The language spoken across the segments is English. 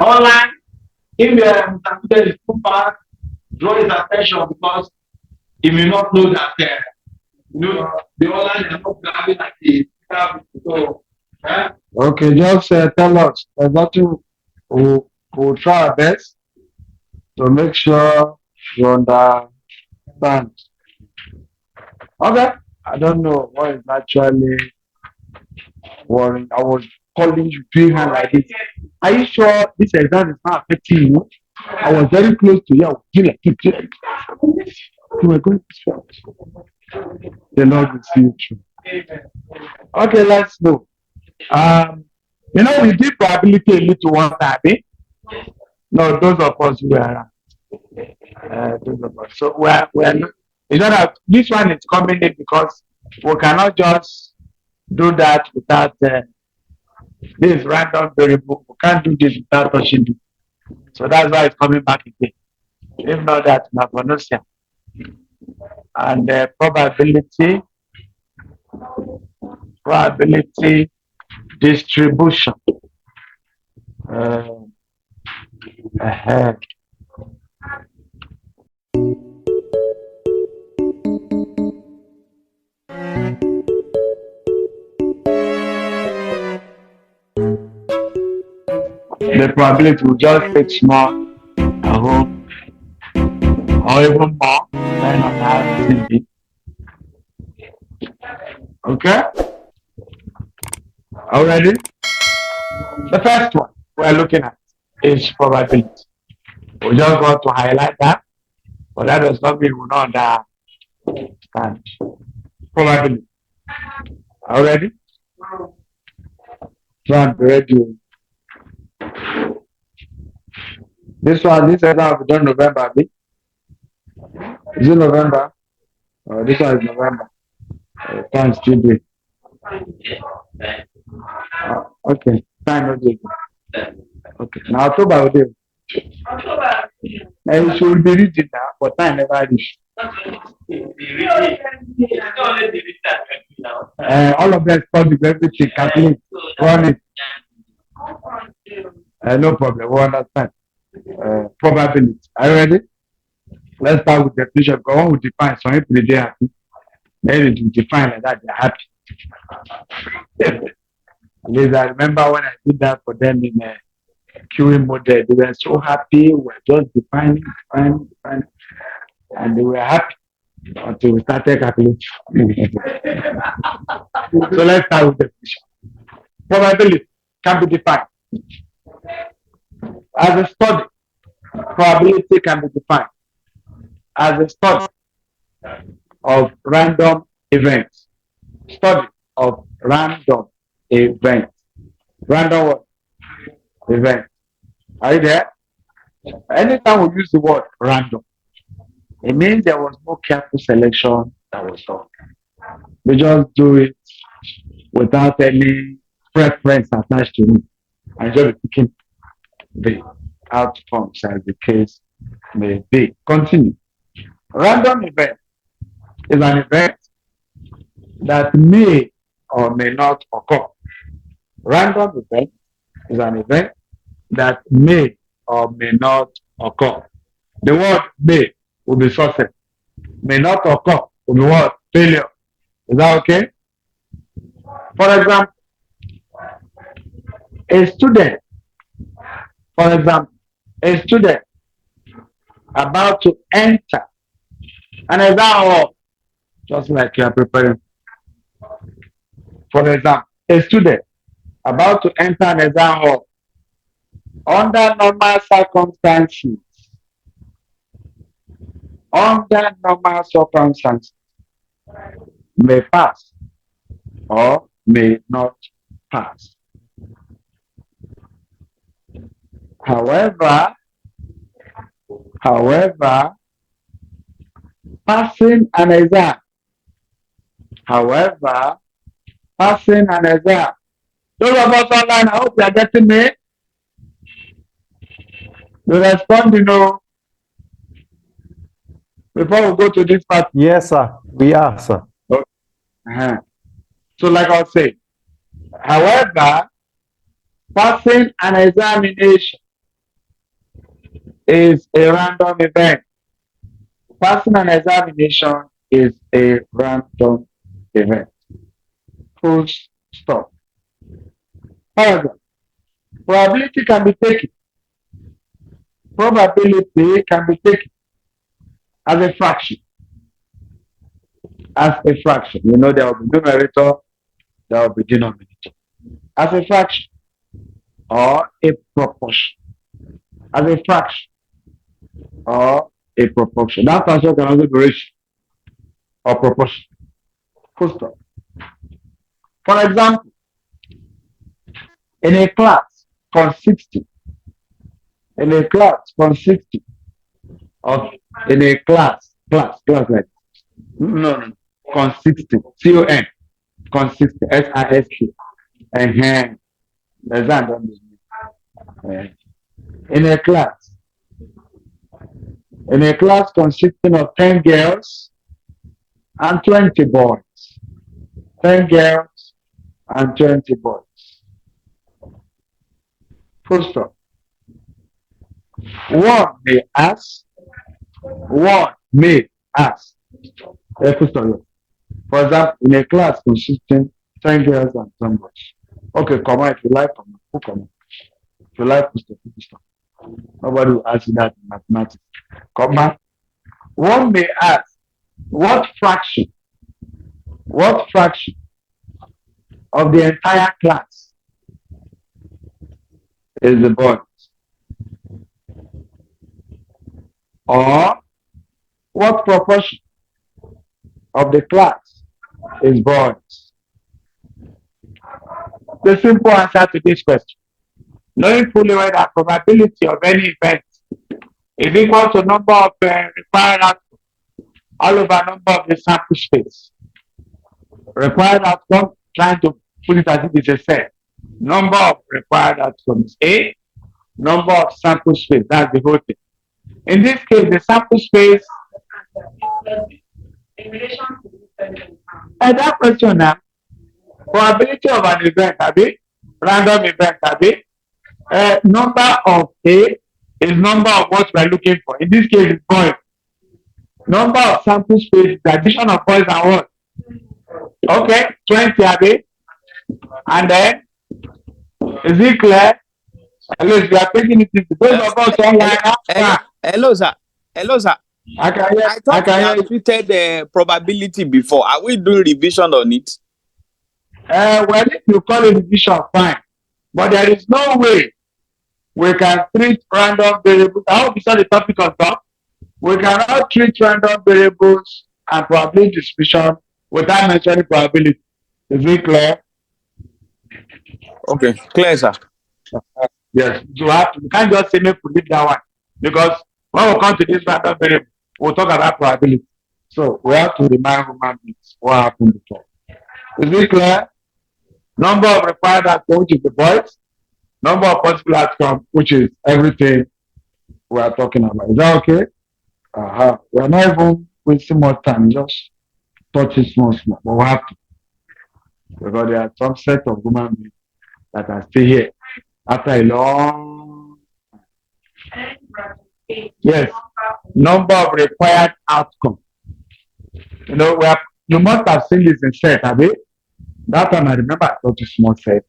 online, if the interpreter is too fast, draw his attention because he may not know that the online is not grabbing like the so. Okay, just tell us. There's nothing. We'll try our best to make sure you understand. Okay. I don't know what is actually worrying. I was calling you, doing her like this. Are you sure this exam is not affecting you? I was very close to you. I was doing like this, doing like this. You were going to shout. The Lord will see you through. Okay, let's go. Um, we did probability a little one time. Eh? No, those of us who are those of us. So we're not, you know that this one is coming in because we cannot just do that without this random variable. We can't do this without touching it. So that's why it's coming back again. If not that, Naponosia. And probability distribution. Ahead. The probability will just take small at home or even more depending on how it is. Okay? Already? The first one we're looking at is probability. We just want to highlight that, but that does not mean we don't understand. Probability. Already? John, ready? This exam will be done November, is it November? This one is November. Time still day. Okay, time not day. Okay, now October will do. And it should be reading now, but time never reach. All of them study everything, calculate, run it. No problem, we understand. Probability. Are you ready? Let's start with definition because one will define, some people they happy. Then it will define like that, they're happy. At least I remember when I did that for them in a QA model, they were so happy, we were just defining, and they were happy until we started calculating. So let's start with definition. Probability can be defined as a study. Probability can be defined as a study of random events. Study of random events. Random what? Event. Are you there? Anytime we use the word random, it means there was no careful selection that was done. We just do it without any preference attached to it. And just picking the outcomes as the case may be. Continue. Random event is an event that may or may not occur. Random event is an event that may or may not occur. The word may will be success. May not occur will be what? Failure. Is that okay? For example, a student about to enter an exam hall, just like you are preparing. For example, a student about to enter an exam hall under normal circumstances may pass or may not pass. However, passing an exam, those of us online, I hope you are getting me. You respond, before we go to this part. Yes, sir. We are, sir. Okay. So, like I was saying, however, passing an examination is a random event. Passing an examination is a random event. Full stop. However, probability can be taken. Probability can be taken as a fraction. As a fraction. You know there will be numerator, there will be denominator. As a fraction or a proportion. As a fraction or a proportion. That answer can also be ratio or proportion. Full stop. For example, in a class consisting of in a class like no consisting con consisting SIST in a class consisting of 10 girls and 20 boys. 10 girls and 20 boys. Full stop. One may ask. Full stop. For example, in a class consisting 10 girls and 10 boys. Okay, come on, if you like, come on. If you like, full stop. Nobody will ask you that in mathematics. Come on. One may ask, what fraction of the entire class is the boys? Or what proportion of the class is boys? The simple answer to this question, knowing fully well that probability of any event is equal to number of required outcomes all over number of the sample space. Required outcome, trying to put it as if it's a set. Number of required outcomes A, number of sample space, that's the whole thing. In this case, the sample space in relation to that question now, probability of an event, random event, number of A is number of what we're looking for. In this case, it's boys. Number of sample space is the addition of boys and what? Okay, 20, and then, is it clear? At least we are taking it into those of us online. Hello, sir. I thought we have treated the probability before. Are we doing revision on it? Well, if you call it revision, fine. But there is no way we can treat random variables. I hope it's not the topic on top. We cannot treat random variables and probability distribution without mentioning probability. Is it clear? Okay, clear, sir. Yes, you can't just say make we leave that one, because when we come to this random variable, we'll talk about probability. So we have to remind human beings what happened before. Is it clear? Number of required outcome, which is the boys. Number of possible outcome, which is everything we are talking about. Is that okay? We are not even wasting more time. Just touch it small, but we have to, because there are some set of human beings that are still here after a long. Yes, number of required outcome. You know, you must have seen this in set, have you? That one I remember I thought it's small set.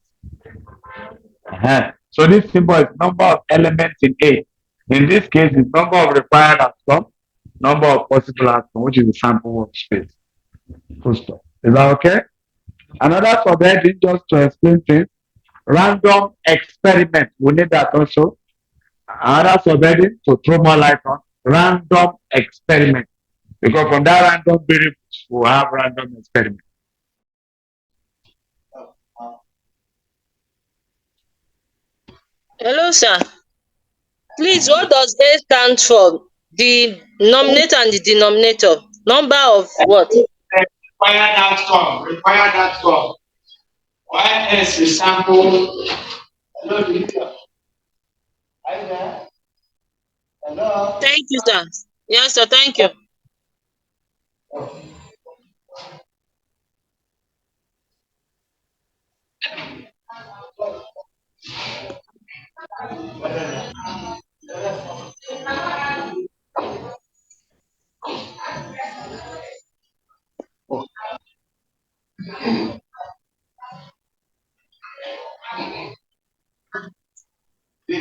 So this symbol is number of elements in A. In this case, it's number of required outcome, number of possible outcome, which is the sample workspace. Full stop. Is that okay? Another subheading, just to explain things, random experiment. We need that also. Another subheading to throw more light on random experiment. Because from that random variables, we have random experiment. Hello, sir. Please, what does A stand for? The numerator and the denominator. Number of what? Required outcome. YS is sample. Hello, are you there? Hello? Thank you, sir. Yes, sir. Thank you.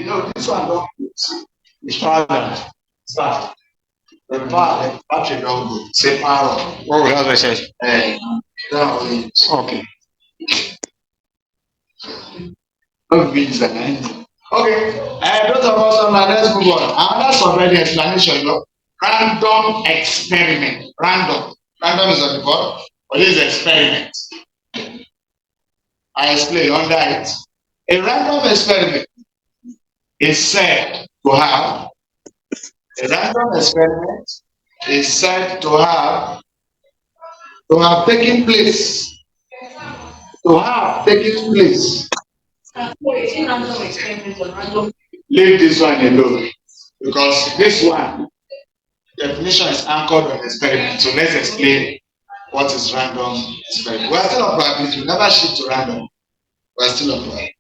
know, this one don't it's power. Start. The battery don't go. Say power. Oh, that's what I said. Okay. Okay. Those of us online, let's move on. Another already explanation, you know. Random experiment. Random. Random is on the board. What is experiment? I explain under it. A random experiment is said to have taken place. Leave this one alone because this one definition is anchored on experiment. So let's explain what is random experiment. We're still on probability. We never shift to random. We're still on probability.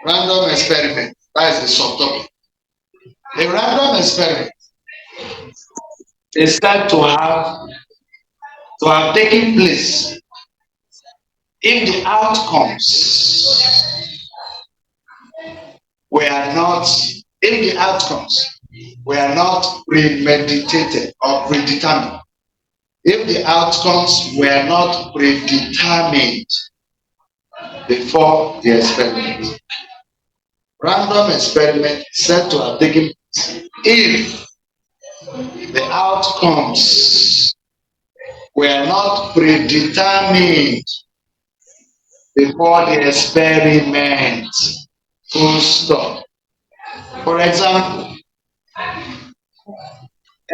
Random experiment. That is the subtopic. A random experiment is said to have taken place if the outcomes were not premeditated or predetermined. If the outcomes were not predetermined before the experiment. Random experiment is said to have taken place if the outcomes were not predetermined before the experiment. Full stop. For example,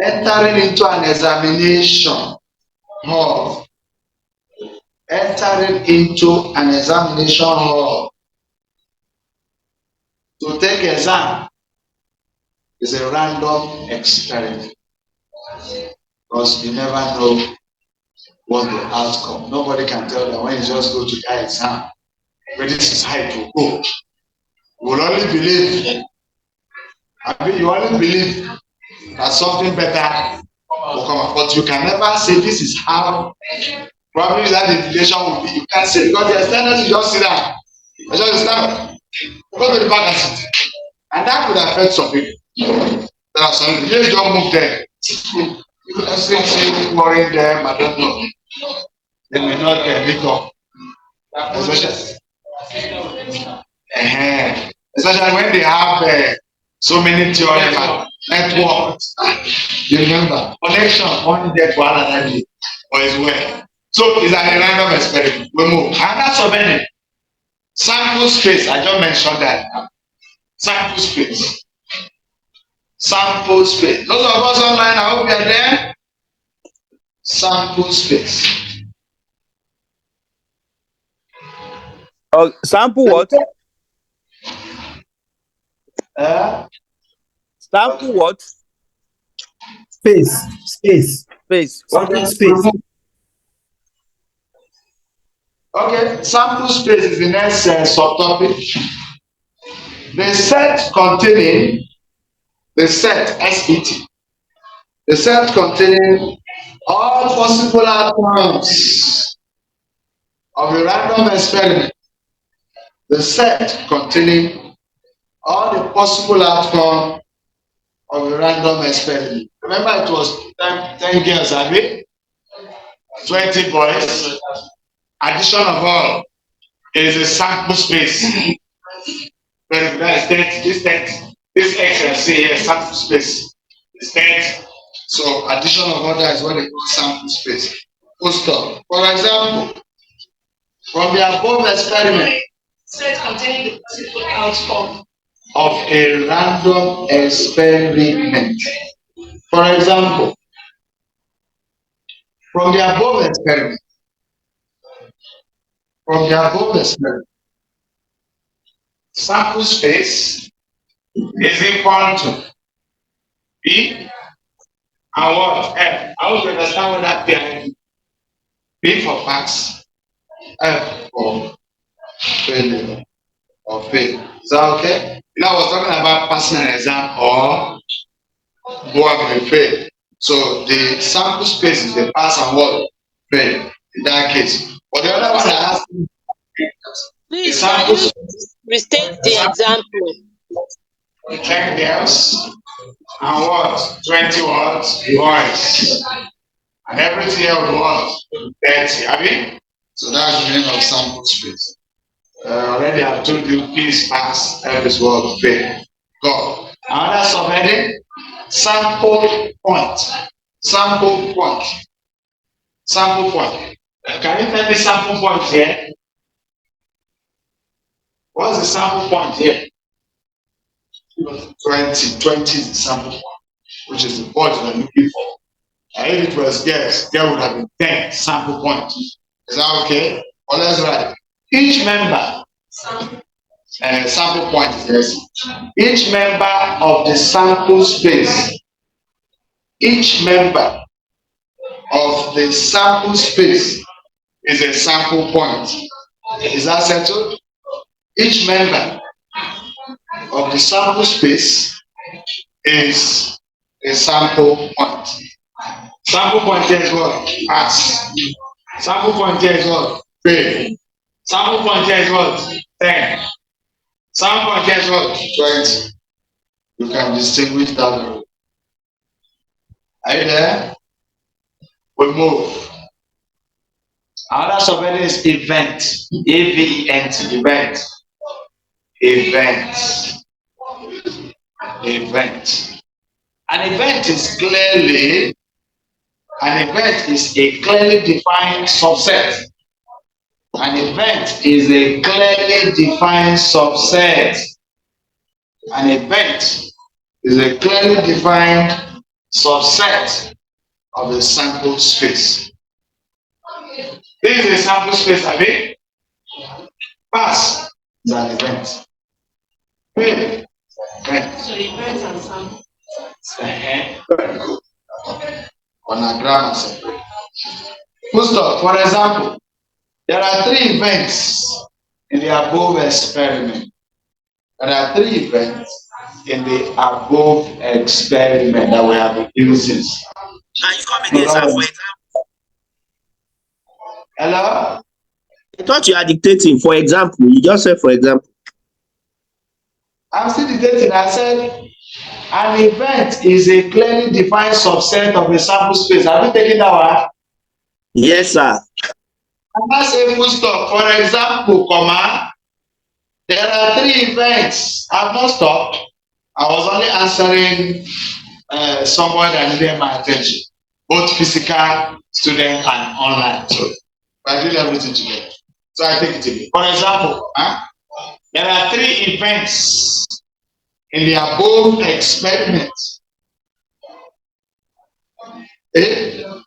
entering into an examination hall. To take exam is a random experiment because you never know what the outcome. Nobody can tell them when you just go to that exam, where this is how it will go. You will only believe. You only believe that something better will come up, but you can never say this is how. Probably that the inflation will be. You can't say because the standard you just sit down. You just stand. Go to the back and sit. And that could affect some people. There are some people, you don't move there. You can say worrying them, I don't know. They may not meet up. Especially when they have so many theorems and networks. You remember, connection only there for another day or as well. So it's a random experiment. We move. And that's so many. Sample space, I just mentioned that. Sample space. Those of us online, I hope you're there. Sample space. Sample what? Sample what? Space. Okay. Space. Okay, sample space is the next subtopic. The set containing all possible outcomes of a random experiment. The set containing all the possible outcomes of a random experiment. Remember, it was 10 girls, have it? 20 boys. Addition of all is a sample space. This X and C here, sample space. Is 10. So addition of order is what they call sample space. Full stop. For example, from the above experiment, set containing the possible outcome of a random experiment. For example, from the above experiment, sample space is equal to B and what? F. I want to understand what that P is. B for pass, F for failure or fail. Is that okay? You know, I was talking about passing an exam or go up and fail. So the sample space is the pass and what? Fail in that case. But the other one I asked you, please, can you restate the example? 10 girls, and what? 20 what? Boys. And everything else was 30. I mean, so that's the meaning of sample space. Already I've told you peace, pass, every word, faith, God. Another subheading, sample point. Sample point. Sample point. Can you tell me sample point here? What's the sample point here? 20 is the sample point, which is the point we're looking for. And if it was girls, there would have been 10 sample points. Is that okay? Well, let's write. Each member, sample point is this. Each member of the sample space, each member of the sample space is a sample point. Is that settled? Each member of the sample space is a sample point. Sample point here is what? Pass. Sample point here is what? Fail. Sample point here is what? 10. Sample point here is what? 20. You can distinguish that. Are you there? We move. Another subheading is event. E-V-E-N-T. Event. Event. Event. An event is clearly, an event is a clearly defined subset. An event is a clearly defined subset. An event is a clearly defined subset of the sample space. This is a sample space, I mean. Pass is an event. Fail. Event. So event and sample. Very good. On a grammar separate. Full stop. For example, there are 3 events in the above experiment. There are 3 events in the above experiment that we have been using. Now you come again, sir, for example. Hello? I thought you are dictating. For example, you just said for example. I'm still dictating. I said an event is a clearly defined subset of a sample space. Have you taken that one? Yes, sir. And that's a full stop. For example, comma, there are 3 events. I've not stopped. I was only answering someone that needed my attention, both physical, student, and online. So I did everything together. So I take it again. For example, there are 3 events in the above experiment.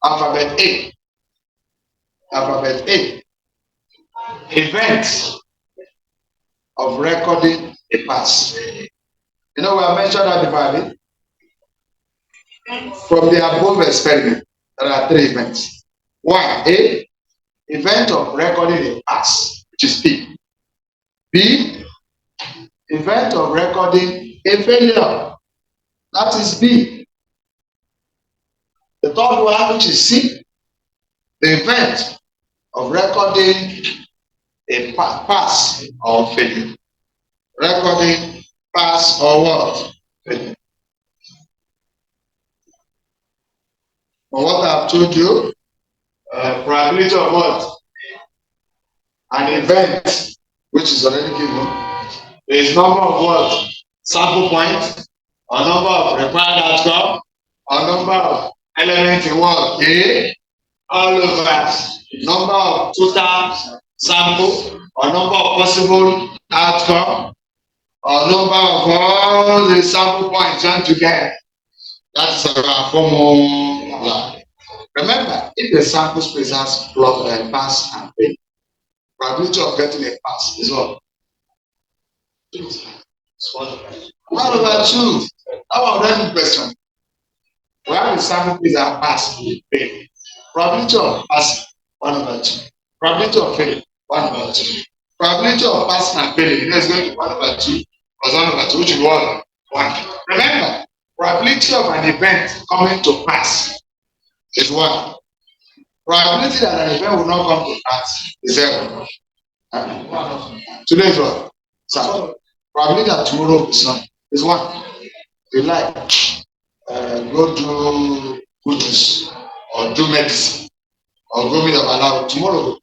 Alphabet A. Alphabet A. Event of recording a pass. You know, we have mentioned that before. From the above experiment, there are 3 events. 1. A. Event of recording a pass, which is P. B. Event of recording a failure, that is B. The third one, which is C. The event of recording a pass or failure. Recording pass or what? Failure. For what I've told you, probability of what? An event which is already given is number of what? Sample points, or number of required outcome, or number of elements in what? A, all of that. Number of total sample, or number of possible outcome, or number of all the sample points joined together. That's our formula. Remember, if the sample space has pass and fail, probability of getting a pass is what? 1 over 2. How about that question? We have the sample space that pass and fail. Probability of pass 1 over 2. Probability of failure 1 over 2. Probability of passing and failing is going to be 1 over 2 plus 1 over 2, which is what? 1. Remember, probability of an event coming to pass is 1. Probability that an event will not come to pass is 0. Today is what? So, probability that tomorrow will be sunny It's one. You like, go do goodness or do medicine or go with a balance tomorrow.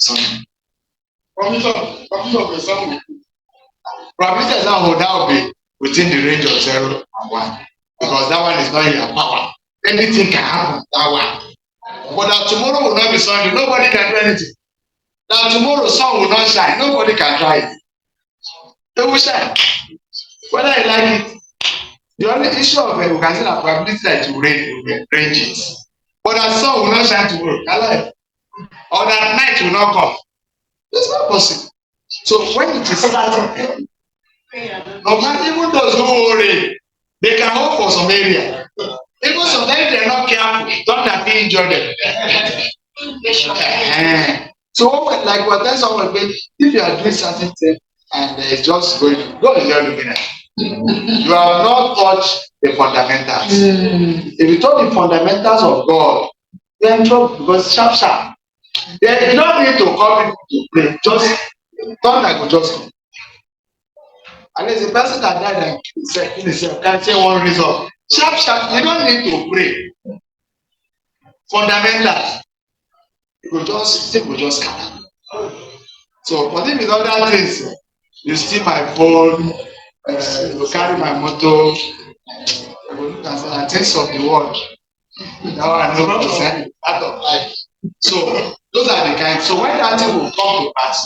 Probability exam will now be within the range of 0 and 1 because that one is not in your power. Anything can happen that one. But that tomorrow will not be sunny. Nobody can do anything. That tomorrow sun will not shine. Nobody can try it. They will shine. Whether you like it. The only issue of it, we can say that probability that it will rain, range it. But that sun will not shine tomorrow. Or that night will not come. It's not possible. So when it is starting, no matter even those who worry, they can hope for some area. Even sometimes they are not careful, don't have to injure them. So like what that's always been, if you are doing certain things and it's just going, God is just looking at you. You have not touched the fundamentals. If you touch the fundamentals of God, you're in trouble because sharp. There don't need to come to play. Just thunder will just come. And there's a person that died and said in himself can't say one reason. Sharp. You don't need to pray. Fundamentals. It will just scatter. So for them with other things, you steal my phone, you carry my motor, you will look and say things of the world. Now I know percent part of life. So those are the kinds. So when that thing will come to pass,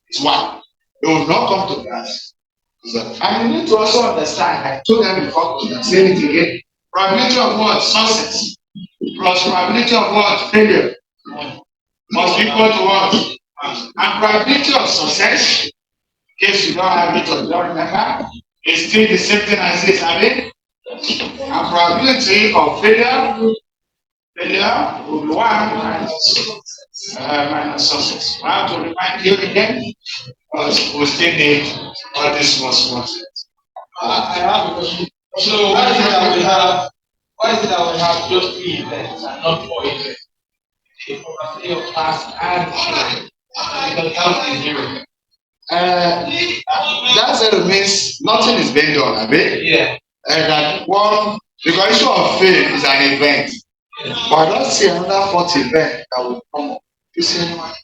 it's one. It will not come to pass. So, and you need to also understand, I told them before, I say it again, probability of what? Success. Plus probability of what? Failure. Must be equal to what? And probability of success, in case you don't have it or you don't remember, is still the same thing as this, I mean. And probability of failure will be 1 minus success. I have to remind you again, because we still need all this small things. I have a question. So why is it that we have just 3 events and not 4 events? The probability of pass and the count is 0. That zero means nothing is being done, I mean. Yeah. And that one, because issue of fail is an event. But I don't see another 4th event that will come up. You see anyone?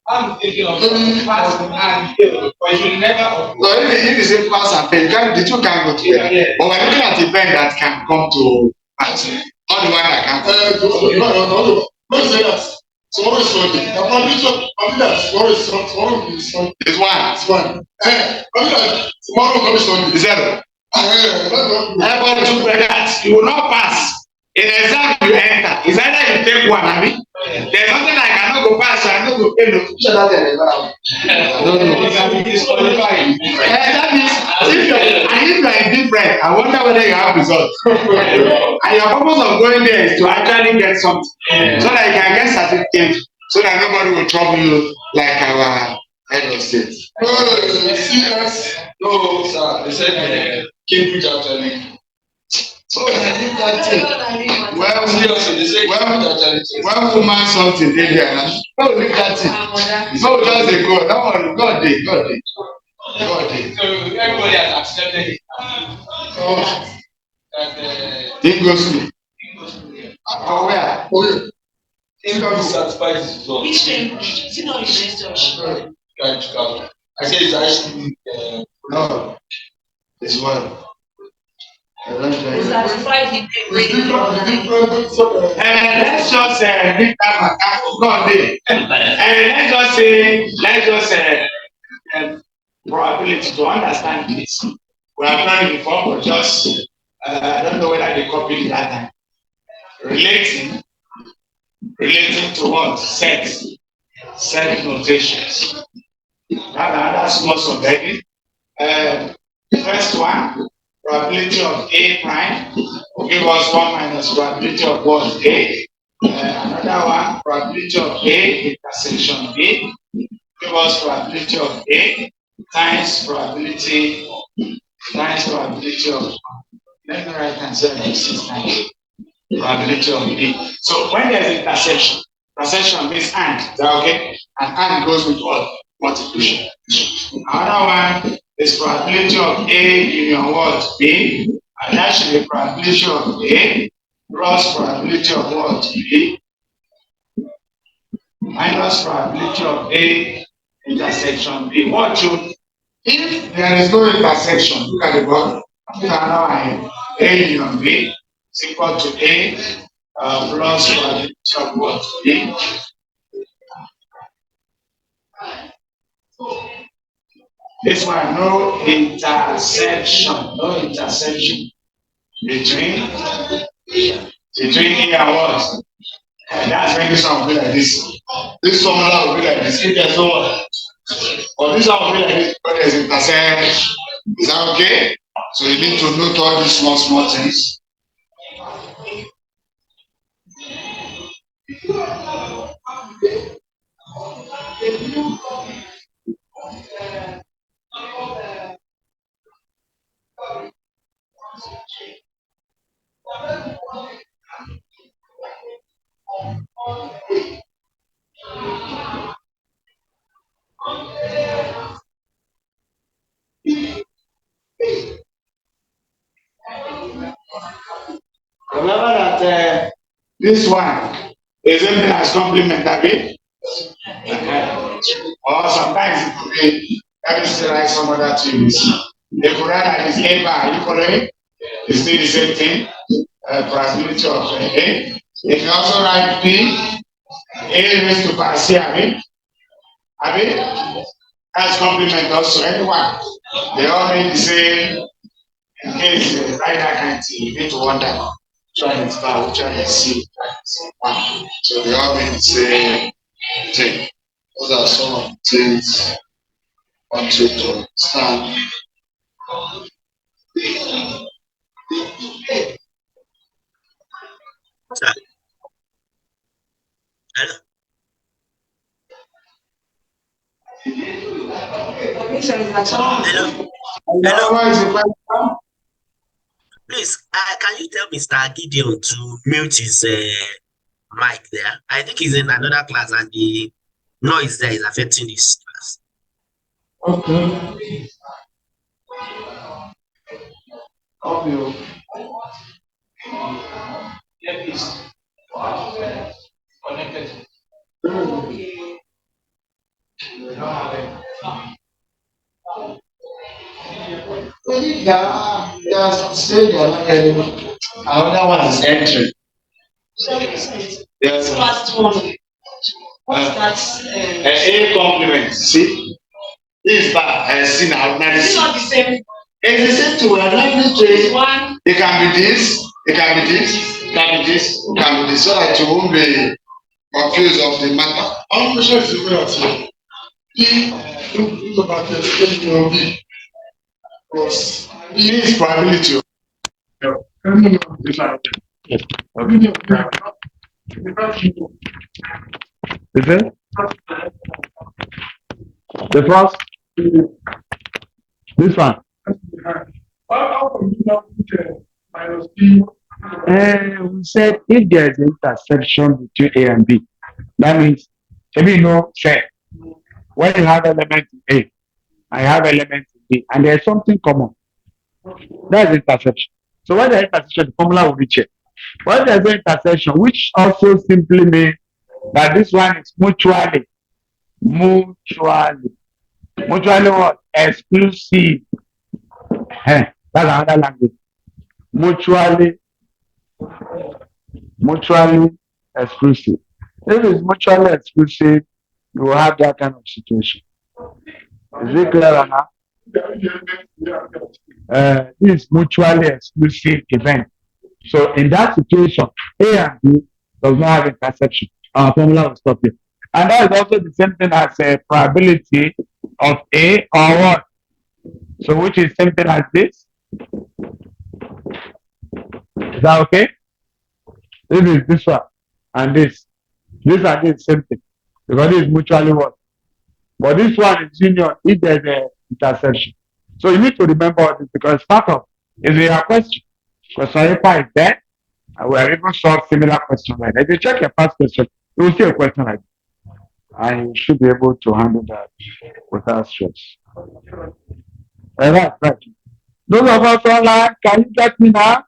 I'm thinking of pass and fail, but you should never. So if you say pass and fail, the two can go together. Yeah. But we're looking at event that can come to pass. Not the one that can come. No, say that. Tomorrow is Sunday. The probability that tomorrow is Sunday. It's one. It's one. Tomorrow will be Sunday. 0. Everybody took that. You will not pass. In exam you enter. It's either you take one, I mean. There's nothing like I know go pass, so I know go pay no. That means if you are indifferent, I wonder whether you have results. And your purpose of going there is to actually get something. So that you can get certificate, so that nobody will trouble you like our head of state. CS. No, sir. They said Cambridge actually. So I leave that thing. When woman something dey there now, no leave that thing. No just dey go. That one God dey. So everybody has accepted it. He goes to. For where? Income satisfies his result. Which Cambridge? Is it not University of Chicago? I said it's actually No. It's one. Satisfied the Let's just leave that God dey. Let's just say probability to understand this. We have done it before, but just I don't know whether they copied it that time. Relating to what? Set notations. That's most of it. First one, probability of A prime will give us 1 minus probability of what? A. Another one, probability of A intersection B give us probability of A times probability of, let me write and say like 6 times probability of B. So when there's intersection means and, is that okay? And goes with what? Multiplication. Another one, is probability of A union what? B. And that should be probability of A plus probability of what? B minus probability of A intersection B. What should, if there is no intersection, look at the bottom. Now A union B is equal to A plus probability of what? B. This one, no intersection between A and what? And that's when this one will be like this. This formula will be like this. If there's no one, or this one will be like this, but there's intersection. Is that okay? So you need to note all these small things. Remember that this one is empty as complement, okay? Or sometimes it could be, let me still write some other things. They could write like this A bar, you following? It's still the same thing. Probability of A. If you also write P, A raised to power C, I mean, that's complement also, anyone. They all mean the same. In case you write that kind of thing, you need to wonder which one is bar, which one is C. So they all mean the same thing. Those are some of the things I want you to understand. Hello. Hello. Please, can you tell Mr. Gideon to mute his mic there? I think he's in another class and the noise there is affecting his class. Okay. Another one is entry. Yes. First one. What's that? A complement. See? This is bad. See now. It's not the same. It's the same two. We are likely to One. it can be this, it can be this, it can be this, it can be this, so that you won't be confused of the matter. How much is the way at P look about the will be because P is probability. Is it? The first? This one? how can you not put minus P? We said if there is an intersection between A and B, that means, if you know, say, when you have element in A, I have element in B, and there is something common, that is intersection. So when there is intersection, the formula will be checked. When there is no intersection, which also simply means that this one is mutually what? Exclusive. That's another language. Mutually exclusive. If it's mutually exclusive, you will have that kind of situation. Is it clear now? This is mutually exclusive event. So in that situation, A and B does not have intersection. Our formula will stop here. And that is also the same thing as a probability of A or what? So which is same thing as this? Is that okay? This is this one and this. This and this same thing. Because this is mutually what? But this one is union if there's an intersection. So you need to remember all this because part of is your question. Question paper is there. And we are able to solve similar questions like that. If you check your past question, you will see a question like that. And you should be able to handle that without stress. Right. Those of us online, can you get me now?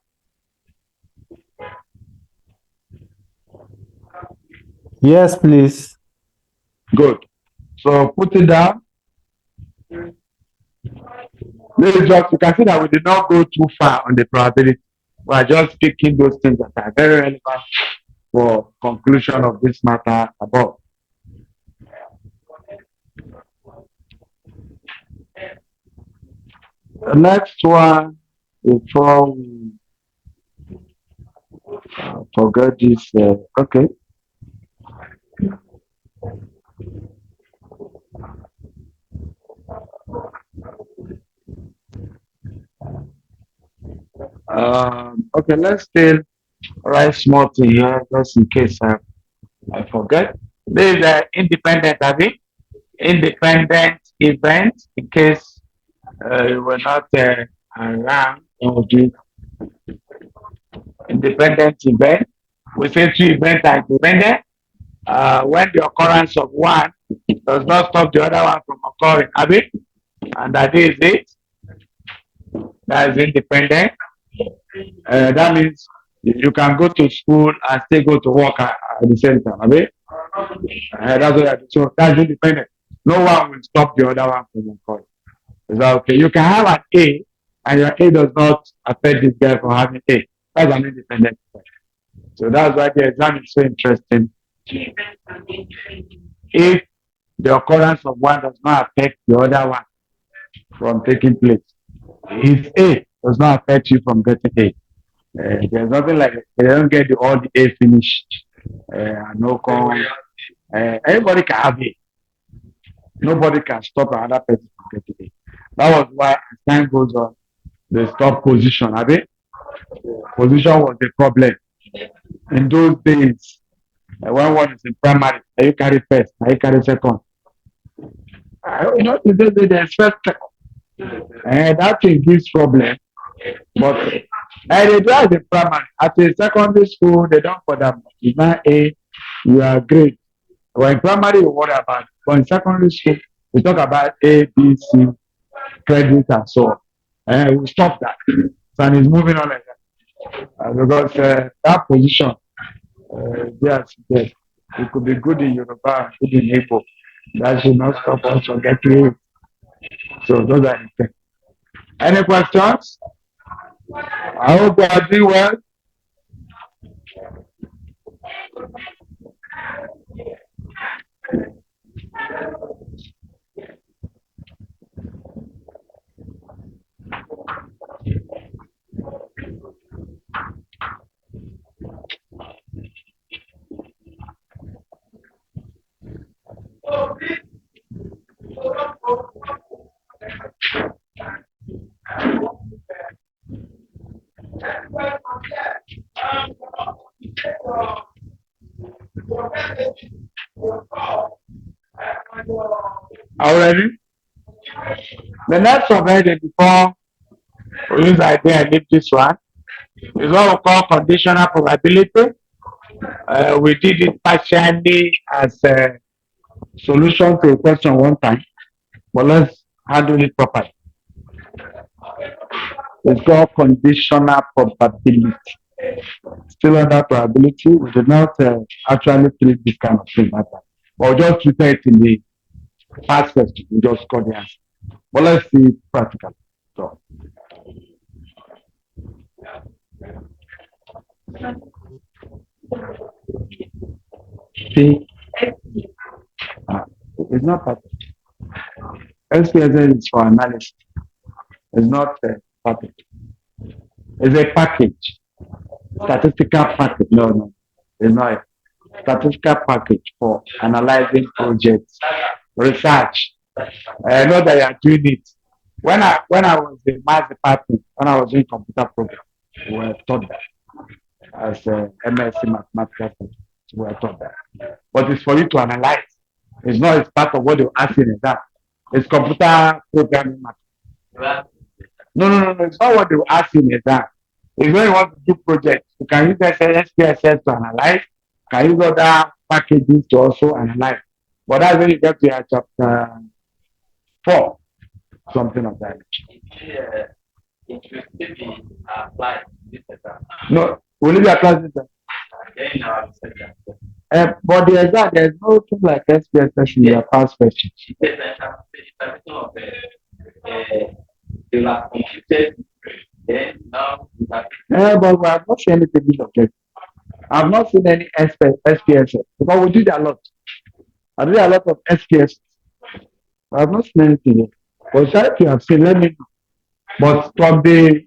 Yes, please. Good. So put it down. This is just, you can see that we did not go too far on the probability. We are just picking those things that are very relevant for conclusion of this matter above. The next one, before we forget this, okay. Okay, let's still write small thing here just in case I forget. This is an independent, independent event in case you were not around. Okay. Independent event. We say two events are independent when the occurrence of one does not stop the other one from occurring. And that is it. That is independent. That means you can go to school and still go to work at the same time. That's what so that's independent. No one will stop the other one from occurring. Is that okay? You can have an A and your A does not affect this guy from having A. That's an independent event. So that's why the exam is so interesting. If the occurrence of one does not affect the other one from taking place, if A does not affect you from getting A, there's nothing like they don't get all the A finished. No con. Everybody can have A. Nobody can stop another person from getting A. That was why as time goes on, they stop position. Position was the problem. In those days, when one is in primary, you carry first, you carry second. Today there's first, second. That thing gives problem. But they do as a primary. At a secondary school, they don't put that much. It's not A, you are great. When in primary, you worry about it. But in secondary school, we talk about A, B, C, credit, and so on. We stop that. So it's moving on like that. Because that position, yes, it could be good in Yoruba, good in Igbo. That should not stop us from getting it. So those are the things. Any questions? I hope you are doing well. Are you ready? The next one before we use idea and leave this one is what we call conditional probability. We did it partially as a solution to a question one time, but let's handle it properly. It's called conditional probability. Still under probability, we did not actually treat this kind of thing like that. But we just treated it in the past question. We just got the answer. But let's see it practically. So. See, it's not perfect. SPSS is for analysis. It's not perfect. It's a package. Statistical package. No. It's not a statistical package for analyzing projects, research. I know that you are doing it. When I was in math department, when I was doing computer program, we were taught that as a MSc mathematical, we were taught that. But it's for you to analyze. It's not it's part of what you ask in exam. It's computer programming math. No. It's not what you ask in exam. It's when you want to do projects. You can use SPSS to analyze. You can use other packages to also analyze. But that's when you get to your chapter 4. something of that. Yeah, it should still be applied to this exam. No, will it be applied to that? Then our sector. But the exam, there's no thing like SPS session, your past questions. It's a of they were computed. Then now we have But we have not seen anything this object. I've not seen any SPS because we did a lot. I did a lot of SPS. I have not seen anything yet. But if you have seen, let me know. But from the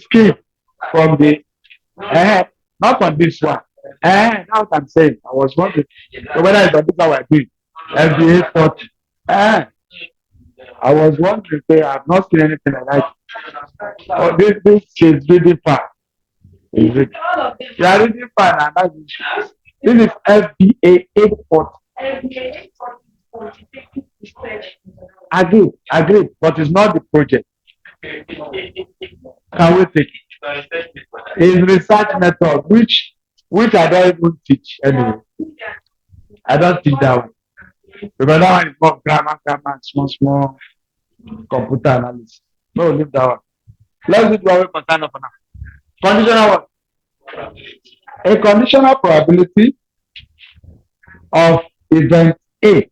scheme, from the not on this one. That's what I'm saying. I was wondering whether it's on this how I do it. FBA 40. I was wondering, say, I have not seen anything like that. Oh, this is reading fast. You are reading fast, and that's it. This is FBA 840. Agreed, but it's not the project. Can we take it? It's research method, which I don't even teach anyway. I don't teach that one. Because that one is more grammar, small computer analysis. No, leave that one. Let's do what we concern for now. Conditional what? A conditional probability of event A.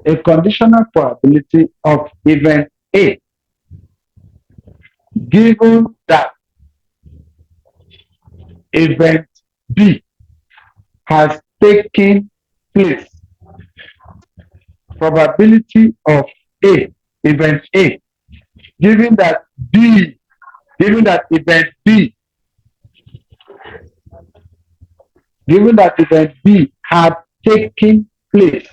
A conditional probability of event A, given that event B has taken place. Probability of A, event A, given that event B had taken place,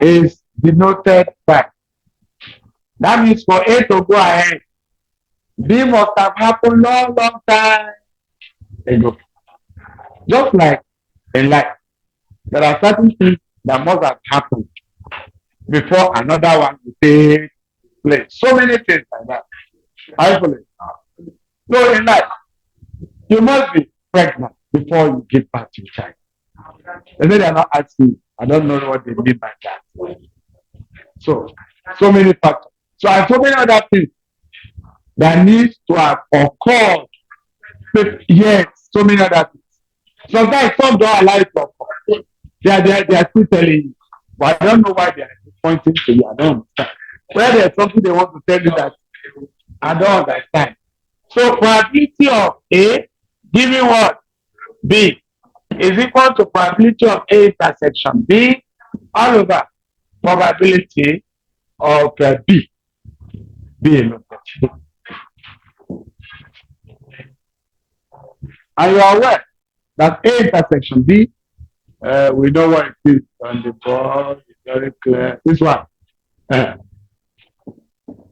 is denoted by. That means for A to go ahead, B must have happened long time ago. Just like in life, there are certain things that must have happened before another one will take place. So many things like that. Hopefully. So in life, you must be pregnant before you give birth to a child. And then they are not asking, I don't know what they mean by that. So many factors. So I have so many other things that needs to have occurred. Yes, so many other things. Sometimes some don't allow it to occur. They are still telling you. But I don't know why they are pointing to you. I don't understand. Where there's something they want to tell you that I don't understand. So probability of A giving what? B is equal to probability of A intersection B all over probability of B. B alone. And you are aware that A intersection B, we know what it is on the board. It's very clear. This one. It's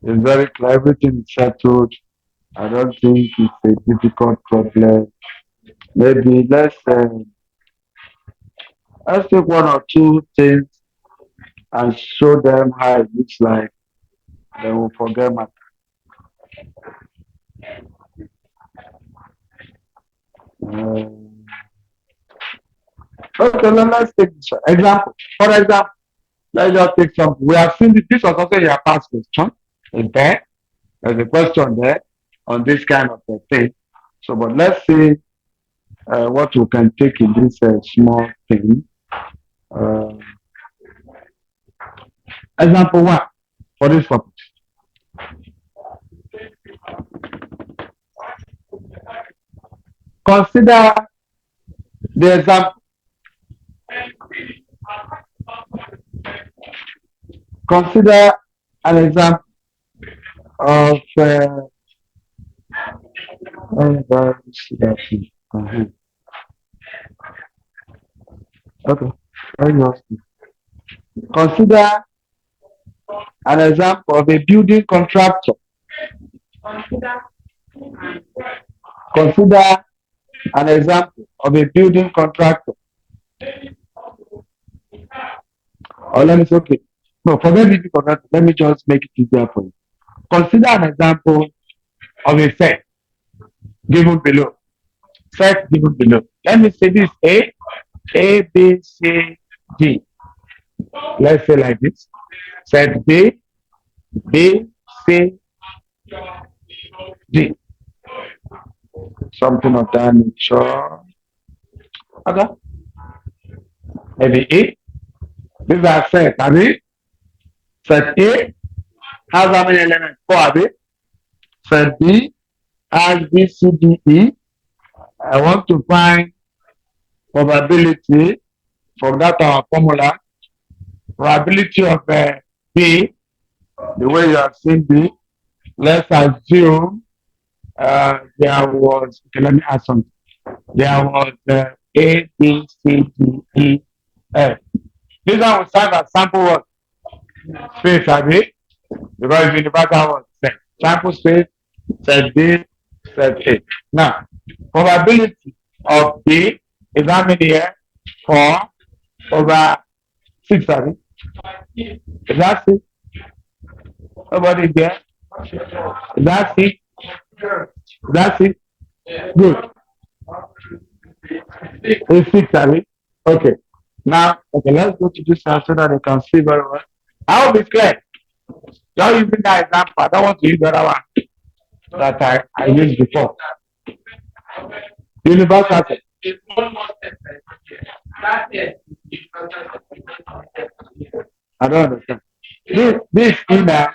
very clear. Everything is settled. I don't think it's a difficult problem. Maybe let's take one or two things and show them how it looks like. They will forget matter. Okay, let's take this example. For example, let's just take something. We have seen this was also your past question. There, there's a question there on this kind of a thing. So, but let's see what we can take in this small thing. Example 1 for this topic. Consider the example. Consider an example of okay. Consider an example of a building contractor. Consider an example of a building contractor. Or let me say, okay. No, forget building contractor. Let me just make it easier for you. Consider an example of a set given below. Set given below. Let me say this A, B, C, D. Let's say like this. Set B, B, C, D. Something of that nature. Okay. Maybe A. These are set. Abi. Set A has how many elements? 4. Abi. Set B has B, C, D, E. I want to find probability from that our formula. Probability of B, the way you have seen B. Let's assume there was, okay, let me add something. There was A, B, C, D, E, F. This one will serve as sample what? Space, Abi, because it's universal what? Set. Sample space, set B, set A. Now, probability of B is how many here? 4 over 6, Abi. Is that 6? Nobody there? Is that 6? Is that 6? Good. It's 6, Abi. Okay. Now, okay, let's go to this one so that they can see very well. I hope it's clear. Just using that example, I don't want to use the other one that I used before. Universal set. I don't understand. This email,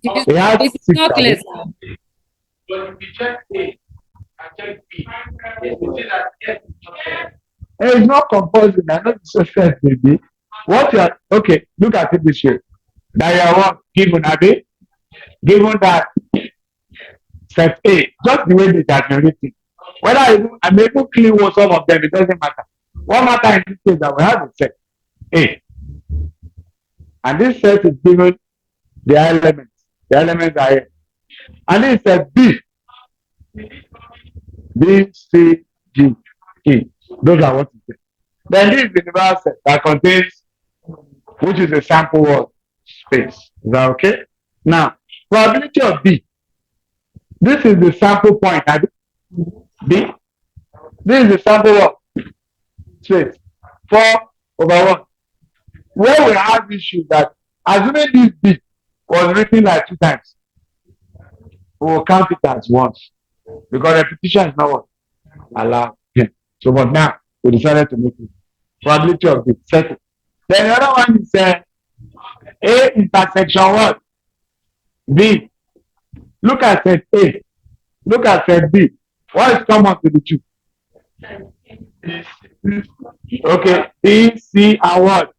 it has It's 6, not clear. Abi. But if you check A and check B, you see that F is not there. It's not compulsory. I know it's so set, baby. What you are, okay, look at it this way. That you are what? Given, Abi? Given that set A, just the way they are generating. Whether I'm able to clean what some of them, it doesn't matter. What matter in this case that we have a set A. And this set is given the elements. The elements are here. And this set B. B, C, D, E. Those are what it is. Then this is the universal set that contains, which is a sample word space. Is that okay? Now, probability of B. This is the sample point. B. This is the sample word space. 4 over 1. Where we have issue that assuming this B was written like 2 times, we will count it as once. Because repetition is not what allowed. Yeah. So, but now we decided to make it probability of B. Second. Then the other one is A intersection what? B. Look at set A. Look at set B. What is common to the two? Okay, B, C, and what?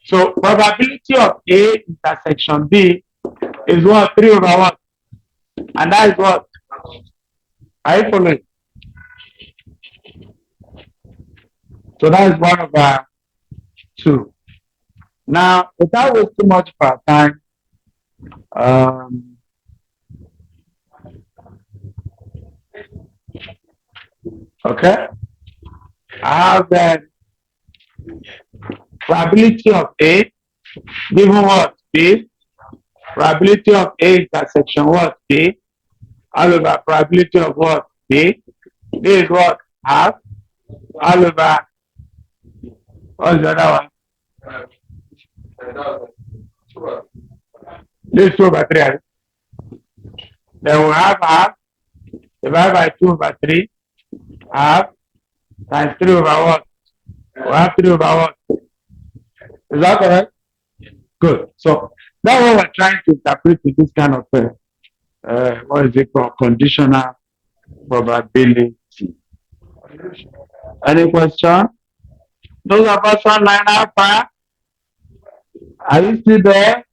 So probability of A intersection B is what? 3 over what? And that is what? Are you following? So that is 1 over 2. Now, without wasting much of our time, okay, I have the probability of A given what? B. Probability of A intersection what? B. All over probability of what? B. This is what? Half. All over. What's the other one? This is 2 over 3. Then we have half divided by 2 over 3. Half times 3 over what? We have 3 over what? Is that correct? Good. So that's what we're trying to interpret with this kind of what is it called? Conditional probability. Any question? Those of us online alpha, are you still there?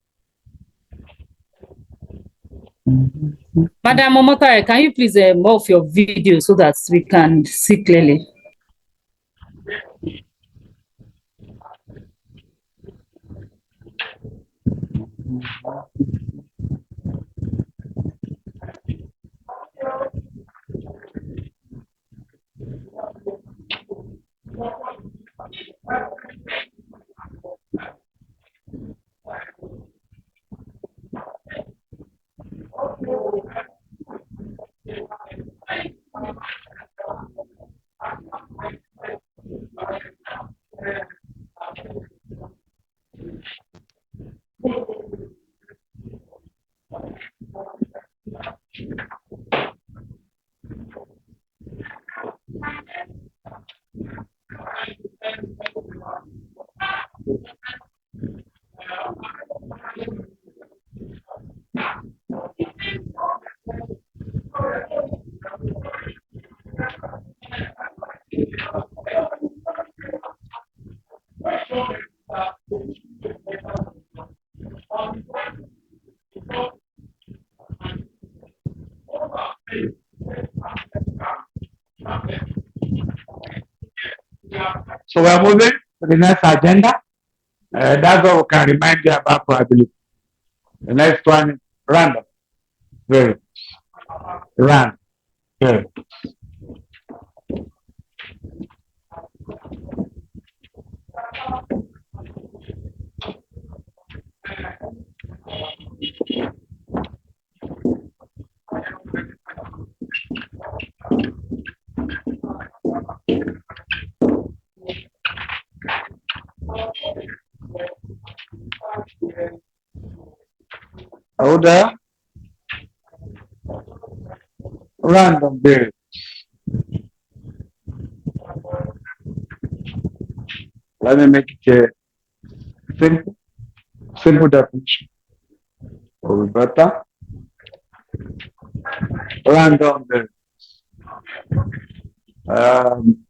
Madam Momotare, can you please move your video so that we can see clearly? So we are moving to the next agenda. That's what we can remind you about probability. The next one is random. Very random. Very. Order. Random variables. Let me make it a simple definition. Or better. Random variables.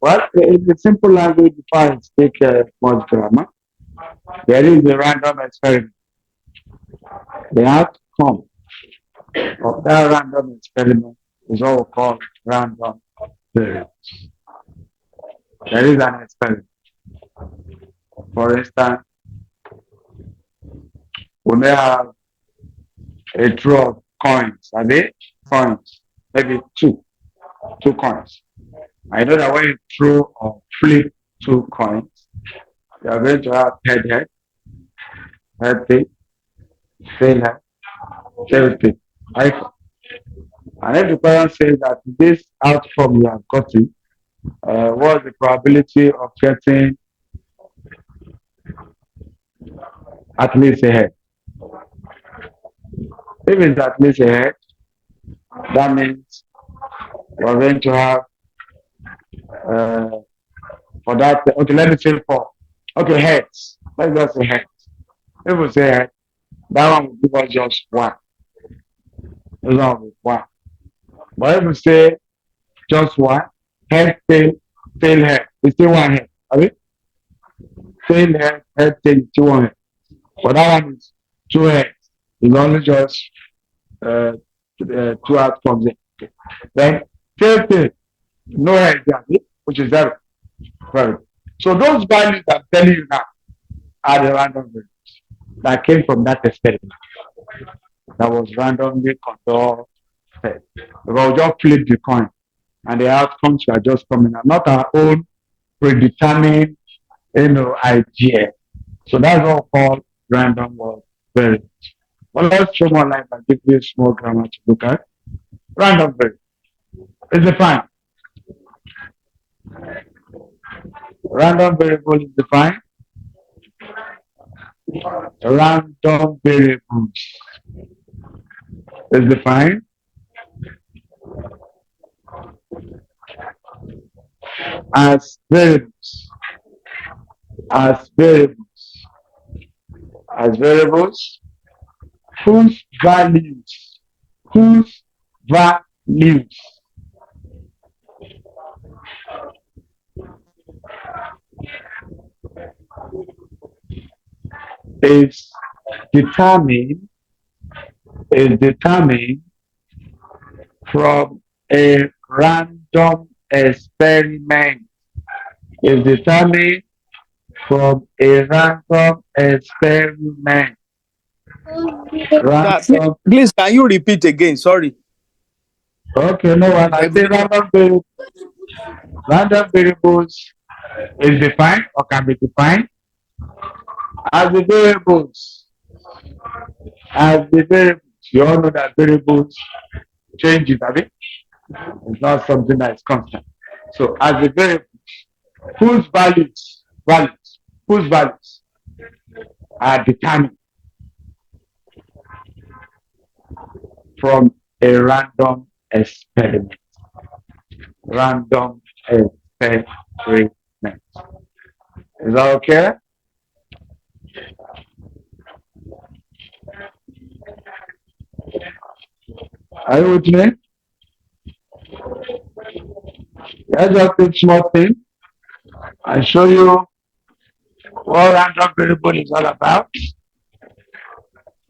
Well, in the simple language defines take much grammar. There is a random experiment. The outcome of that random experiment is what we call random variables. There is an experiment. For instance, we may have a draw of coins. Are they coins? Maybe two coins. I know that when you throw or flip 2 coins, you are going to have head, tail, tail. And if the parent says that this outcome you have gotten, what's the probability of getting at least a head? If it's at least a head, that means we're going to have for that. Okay, let me say 4. Okay, heads. Let's just say heads. If we say head, that one will give us just 1. This one will be 1. But if we say just 1, head, tail, head, it's still 1 head. Okay? Tail, head, tail, still 1 head. But that one is 2 heads. It's only just 2 outcomes. Then tail, no head, which is 0. Very good. So those values I'm telling you now are the random variables that came from that experiment that was randomly conducted. We'll just flip the coin and the outcomes are just coming out, not our own predetermined idea. So that's what we call random variables. Well, let's show more light and give you a small grammar to look at. Random variable is defined. Random variable is defined. Random variables is defined as variables whose values is determined from a random experiment. Is determined from a random experiment. Random. Please, can you repeat again? Sorry. Okay, no one. I say random variables is defined or can be defined as the variables. You all know that variables changes, have it? It's not something that is constant. So as the variables whose values are determined from a random experiment. Random experiment. Is that okay? Are you with me? Let's just take small thing and show you what random variable is all about.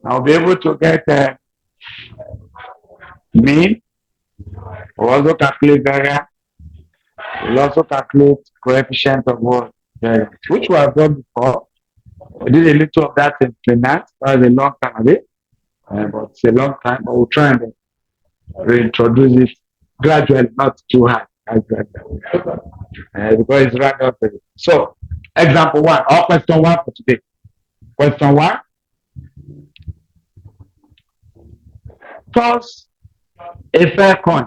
I'll be able to get mean, We'll also calculate variance. We'll also calculate coefficient of what? Variance, which we have done before. We did a little of that in finance. That was a long time ago. But it's a long time. But we'll try and reintroduce it gradually, not too hard. Because it's random. So, example 1, or question 1 for today. Question 1. Toss a fair coin.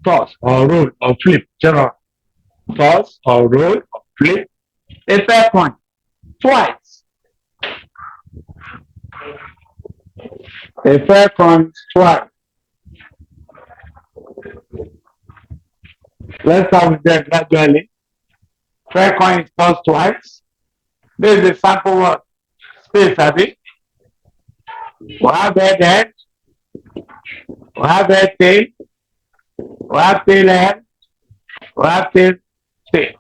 Toss or roll or flip. General. Toss or roll or flip a fair coin twice. A fair coin twice. Let's start with that gradually. Fair coin is tossed twice. This is a sample word. Space, Abby. We have head. We have head tail. We have tail head. We have tail tail.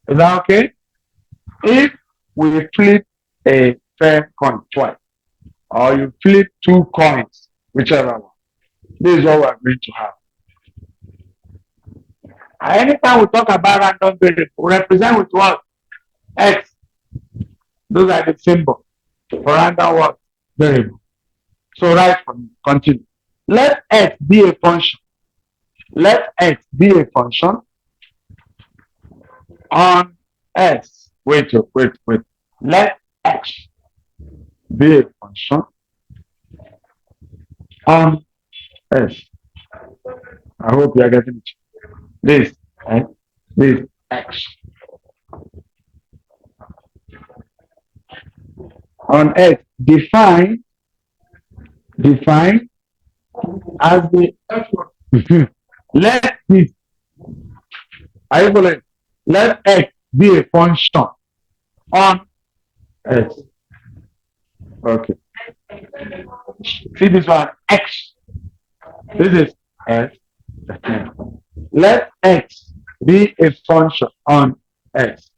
Is that okay? If we flip a fair coin twice, or you flip 2 coins, whichever one, this is what we are going to have. Anytime we talk about random variable, we represent with what? X. Those are the symbol for random what? Variable. So right from me, continue. Let X be a function. Let X be a function on S. Wait. Let X be a function on S. I hope you are getting it. This X on X define as the let this. Are you following? Let X be a function on X. Okay. See this one, X. This is S. Let X be a function on X.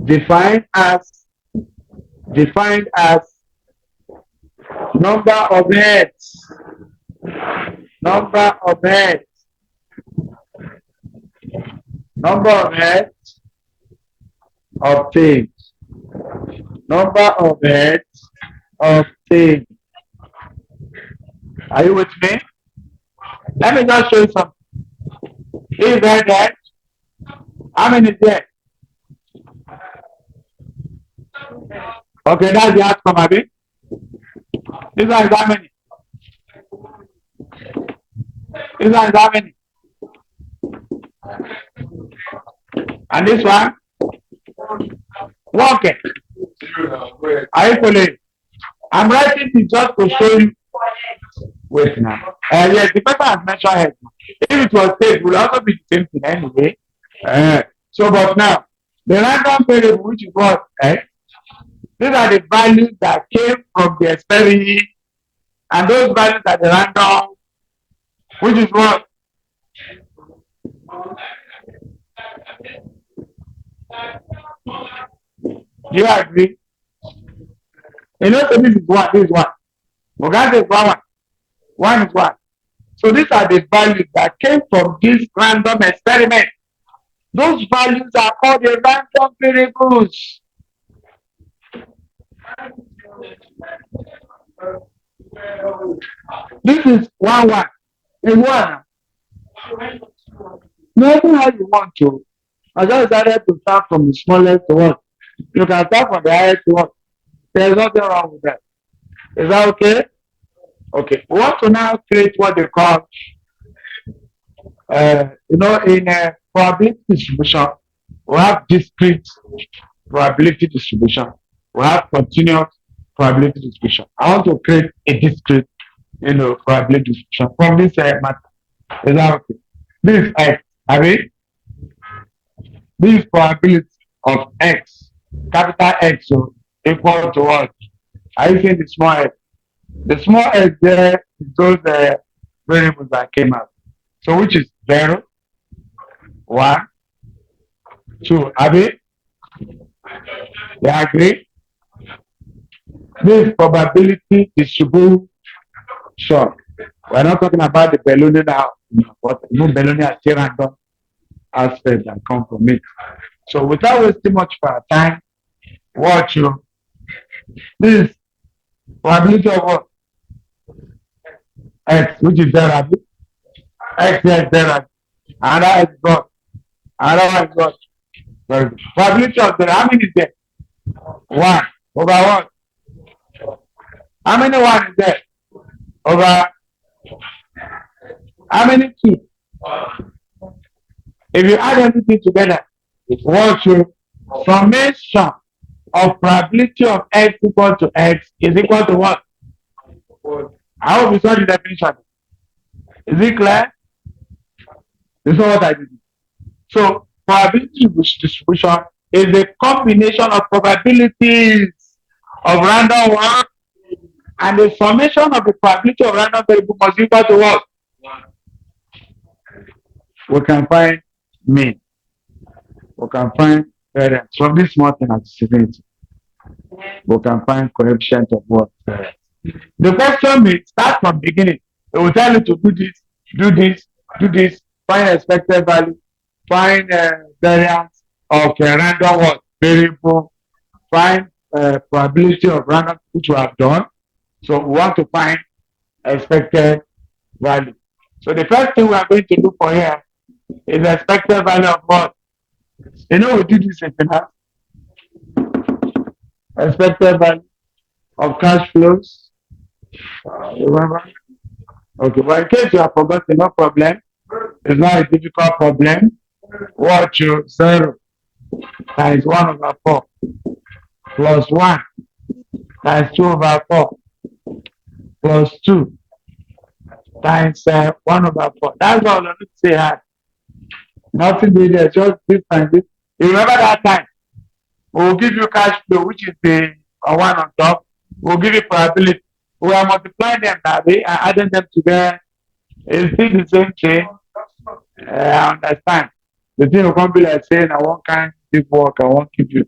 Defined as number of heads. Number of heads of things. Number of heads of things. Are you with me? Let me just show you something. Is there that? How many is there? Okay, that's the outcome, Abby. This one is how many? This one is how many? And this one? Okay. Are you following? I'm writing this just to show you. Wait now. Yes, the person has mentioned head. If it was tape, it would also be the same thing anyway. So, but now, the random variable, which is what? These are the values that came from the experiment, and those values are the random, which is what? Do you agree? You know, so this is one, this is one. Okay, this is one is one. So these are the values that came from this random experiment. Those values are called the random variables. This is one. In one. Nothing how you want to. I just decided to start from the smallest to one. You can start from the highest to one. There's nothing wrong with that. Is that okay? Okay. We want to now create what they call, in a probability distribution, we have discrete probability distribution. We have continuous probability distribution. I want to create a discrete, probability distribution from this matter. Is that okay? This is X. I mean, this probability of X, capital X, equal to what? Are you seeing the small X? The small X there is those variables that came out. So which is 0, 1, 2. Abi? You agree? This probability distribution Sure. We're not talking about the ballooning now, but no ballooning are still random aspects that come from it. So without wasting much of our time, watch you. This probability of what? X, which is there, X, yes, there, another is God. Another is God. Very good. Probability of there, how many is there? 1 over 1. How many 1 is there? Over how many 2? If you add everything together, what you summation of probability of X equal to X is equal to what? I hope you saw the definition. Is it clear? This is what I did. So probability distribution is a combination of probabilities of random one, and the summation of the probability of random variable must equal to what? We can find mean. We can find variance from this small thing as severity. We can find coefficient of what? Variance. The question may start from beginning. It will tell you to do this, do this, do this, find expected value, find variance of random what? Variable, find probability of random, which we have done. So we want to find expected value. So the first thing we are going to look for here is expected value of what? You know, we do this in finance. Expected value of cash flows. Remember? Okay, but in case you have forgotten, no problem. It's not a difficult problem. Watch you 0 times 1 over 4 plus 1 times 2 over 4 plus 2 times 1 over 4. That's all I need to say hard. Nothing there, just different. You remember that time? We'll give you cash flow, which is the 1 on top. We'll give you probability. We are multiplying them that way and adding them together. It's still the same thing. I understand. The thing will come be like saying, I won't kind of work, I won't give you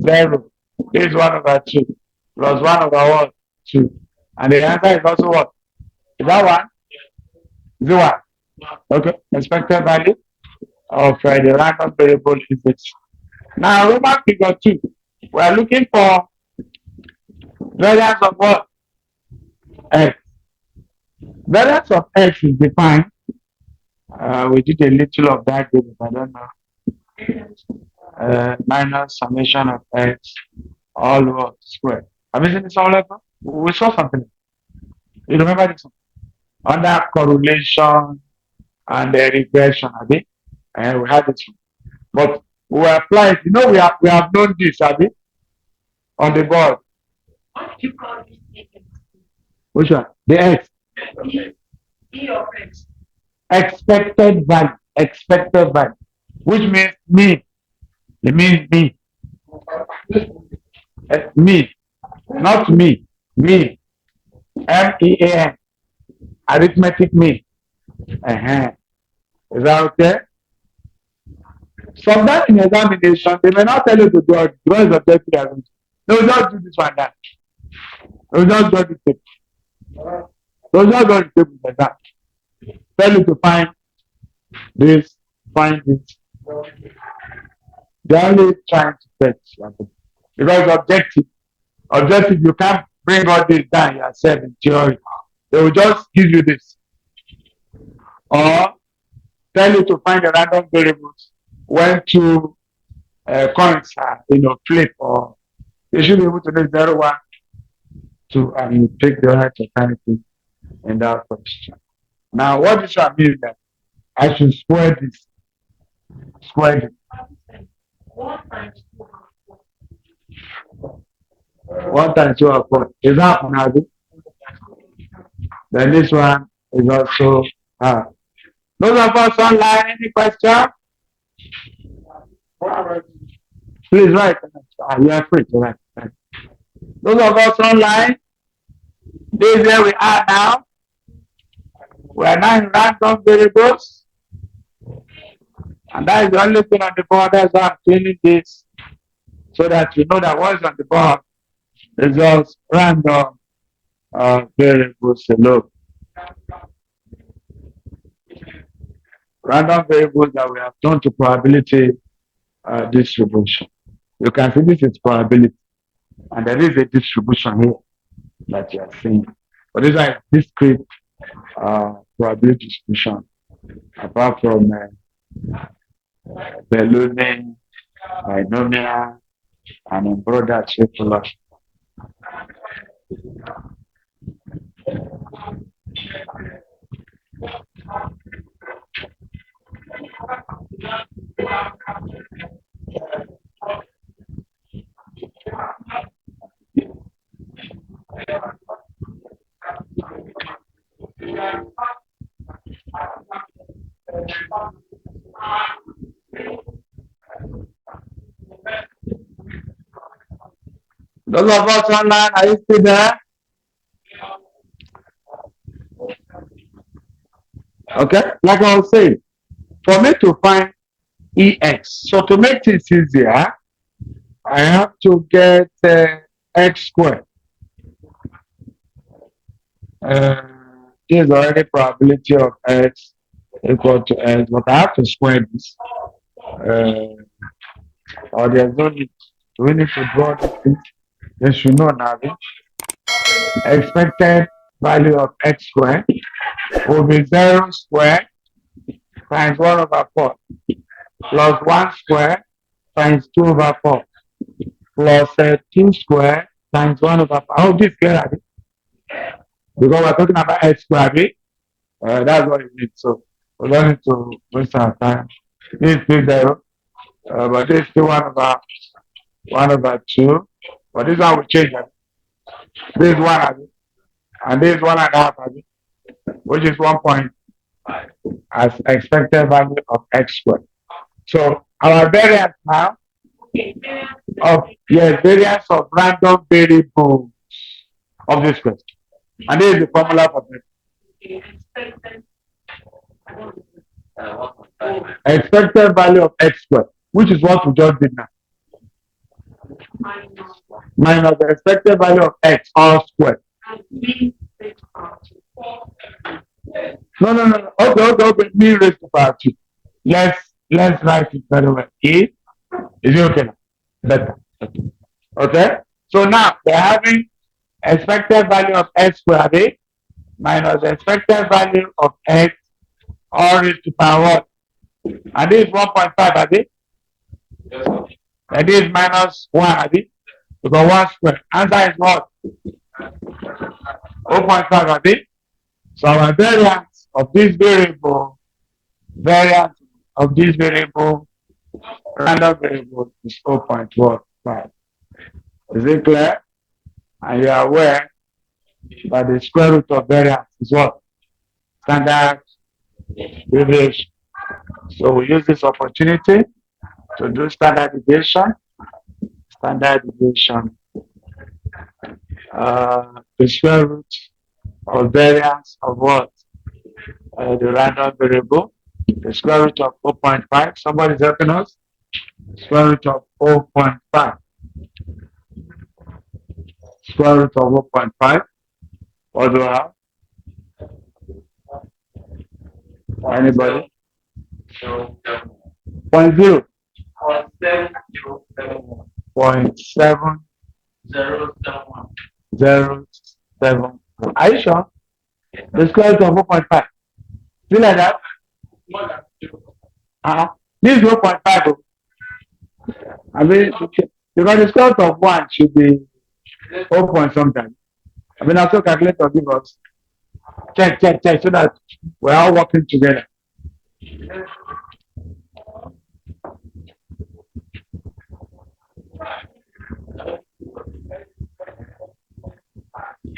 0. This is 1 over 2 plus 1 over what? 2. And the answer is also what? Is that 1? Is it 1? Okay. Expected value of the random variable is it. Now, Roman figure 2. We are looking for variance of what? X. Variance of X is defined. We did a little of that, but I don't know. Minus summation of X all over square. Have you seen this all over? We saw something. You remember this one? Under correlation and regression, Abi? And we had this one. But we apply it. You know, we have known this, Abi? On the board. What do you call this? Which one? The X. E of X. Expected value. Expected value. Which means me. It means me. Me. Not me. Me. MEAN. Arithmetic mean. Is that okay? Sometimes in examination, they may not tell you to do it. Draw is objective. They'll just do this one that. They'll just draw the tape. They'll just draw the tape like that. Tell you to find this, find this. They're only trying to fetch. Because objective, you can't bring all this down yourself in theory. They will just give you this. Or tell you to find the random variables when 2 coins are, flip, or you should be able to do 0, 1, 2, and you take the right alternative in that question. Now, what this should mean that I should square this. Square it. 1 times 2. 1 times 2 of 4. Is that now? Then this one is also hard. Those of us online, any question? Please write. You are free to write. Those of us online, this is where we are now. We are now in random variables. And that is the only thing on the board. That's why I'm cleaning this. So that you know that what's on the board is just random variables alone. Random variables that we have turned to probability distribution. You can see this is probability, and there is a distribution here that you are seeing. But this is a discrete probability distribution, apart from ballooning, binomial, and in broader circular. Those of us online, are you still there? Okay, like I was saying, for me to find EX, so to make things easier, I have to get X squared. This is already probability of X equal to X, but I have to square this. Or there's no need. We need to draw this thing. They should know now. Expected value of X squared will be 0 squared times 1 over 4 plus 1 squared times 2 over 4 plus 2 squared times 1 over 4. How this get because we're talking about X squared, that's what it means. So we don't need to waste our time. This is still 0, but this is still 1 over 2. But this one will change it. This is 1, and this is 1.5, which is 1.5 as expected value of X squared. So our variance now of variance of random variables of this question. And this is the formula for this. Expected value of X squared, which is what we just did now. Minus the expected value of X all squared. No. Okay. Me raised to power 2. Let's write it very well. Is it okay now? Better. Okay. So now we're having expected value of X squared minus the expected value of X all raised to power 1. And this is 1.5, Abi. Yes, sir. And this is minus 1, Abi. Because 1 square. Answer is what? 0.5, Abi. So our variance of this variable, random variable is 0.15. Is it clear? And you are aware that the square root of variance is what? Standard deviation. So we use this opportunity to do standard deviation. The square root of variance of what? The random variable. The square root of 0.5. Somebody's helping us? Square root of 0.5. Square root of 0.5. What do I have? Anybody? 0.0. 0.7071. Are you sure? The square root of 0.5. See like that? This is 0.5. I mean, because the square root of 1 should be 0 point something. I mean, also calculate or give us. Check, so that we're all working together.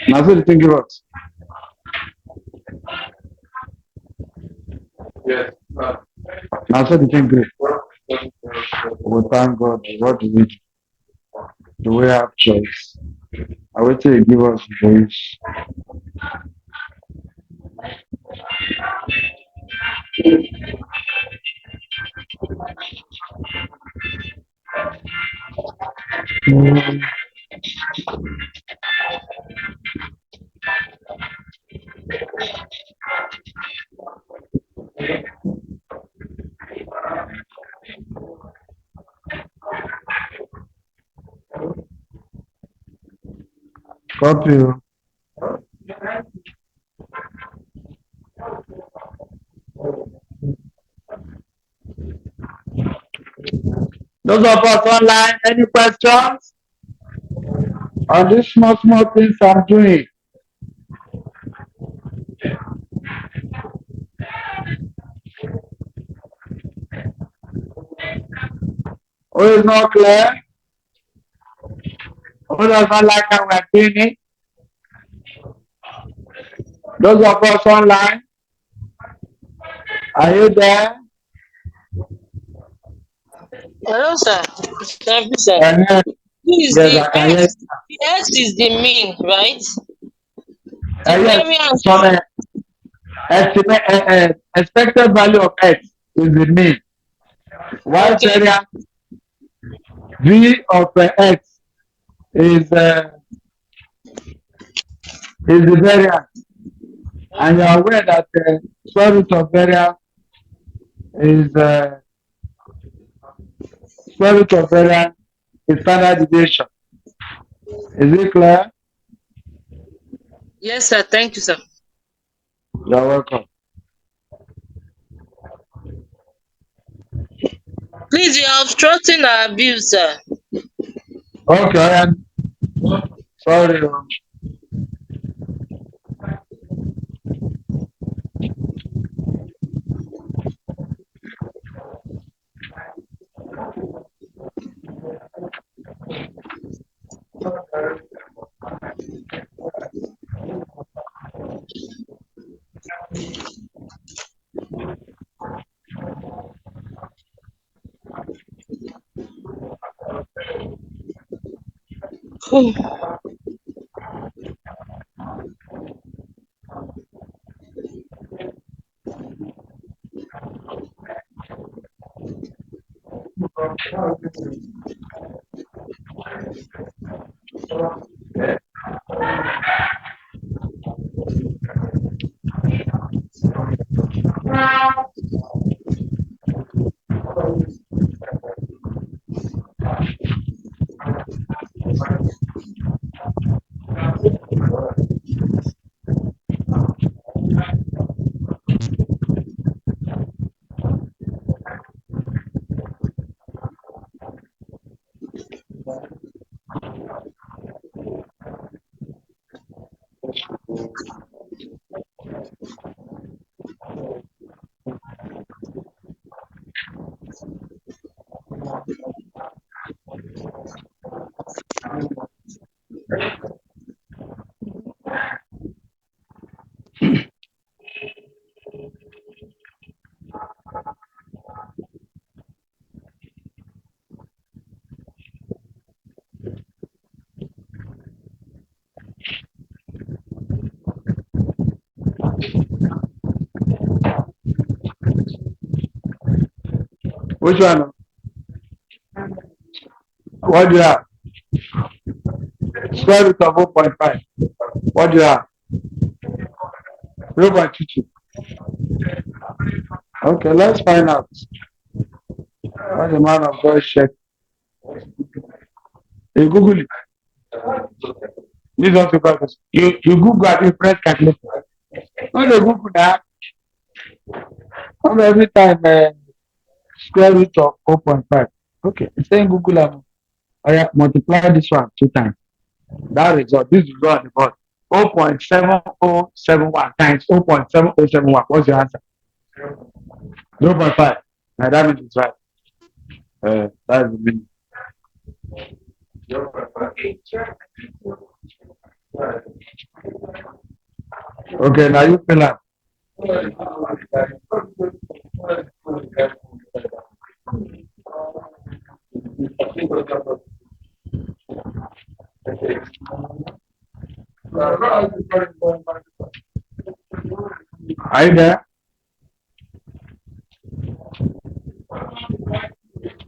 Now, so the thing give us. Yes. Now, so the thing great. We thank God. What do we do? Do we have choice? I will tell you, give us voice. Copy. Those of us online, any questions on these small things I'm doing? Who is not clear? Who does not like how we're doing it? Those of us online, are you there? Hello, sir. Thank you, sir. Yes, The I can hear. X is the mean, right? Yes, some expected value of X is the mean. While variance V of X is the variance. And you are aware that the square root of variance is square root of variance is standard deviation. Is it clear? Yes, sir. Thank you, sir. You're welcome. Please, you are obstructing our view, sir. Okay. Sorry. Which one? What do you have? Square root of 0.5. What do you have? 0.22. Okay, let's find out. What the man of God check. You Google it. This also purpose. You Google at the press calculator. When you Google that, every time square root of 0.5. Okay, it's saying Google multiply this one 2 times. That result, this result on the board. 0.7071 times 0.7071. What's your answer? 0.5. Now that means it's right. That's the meaning. Okay, now you fill up. Are you there?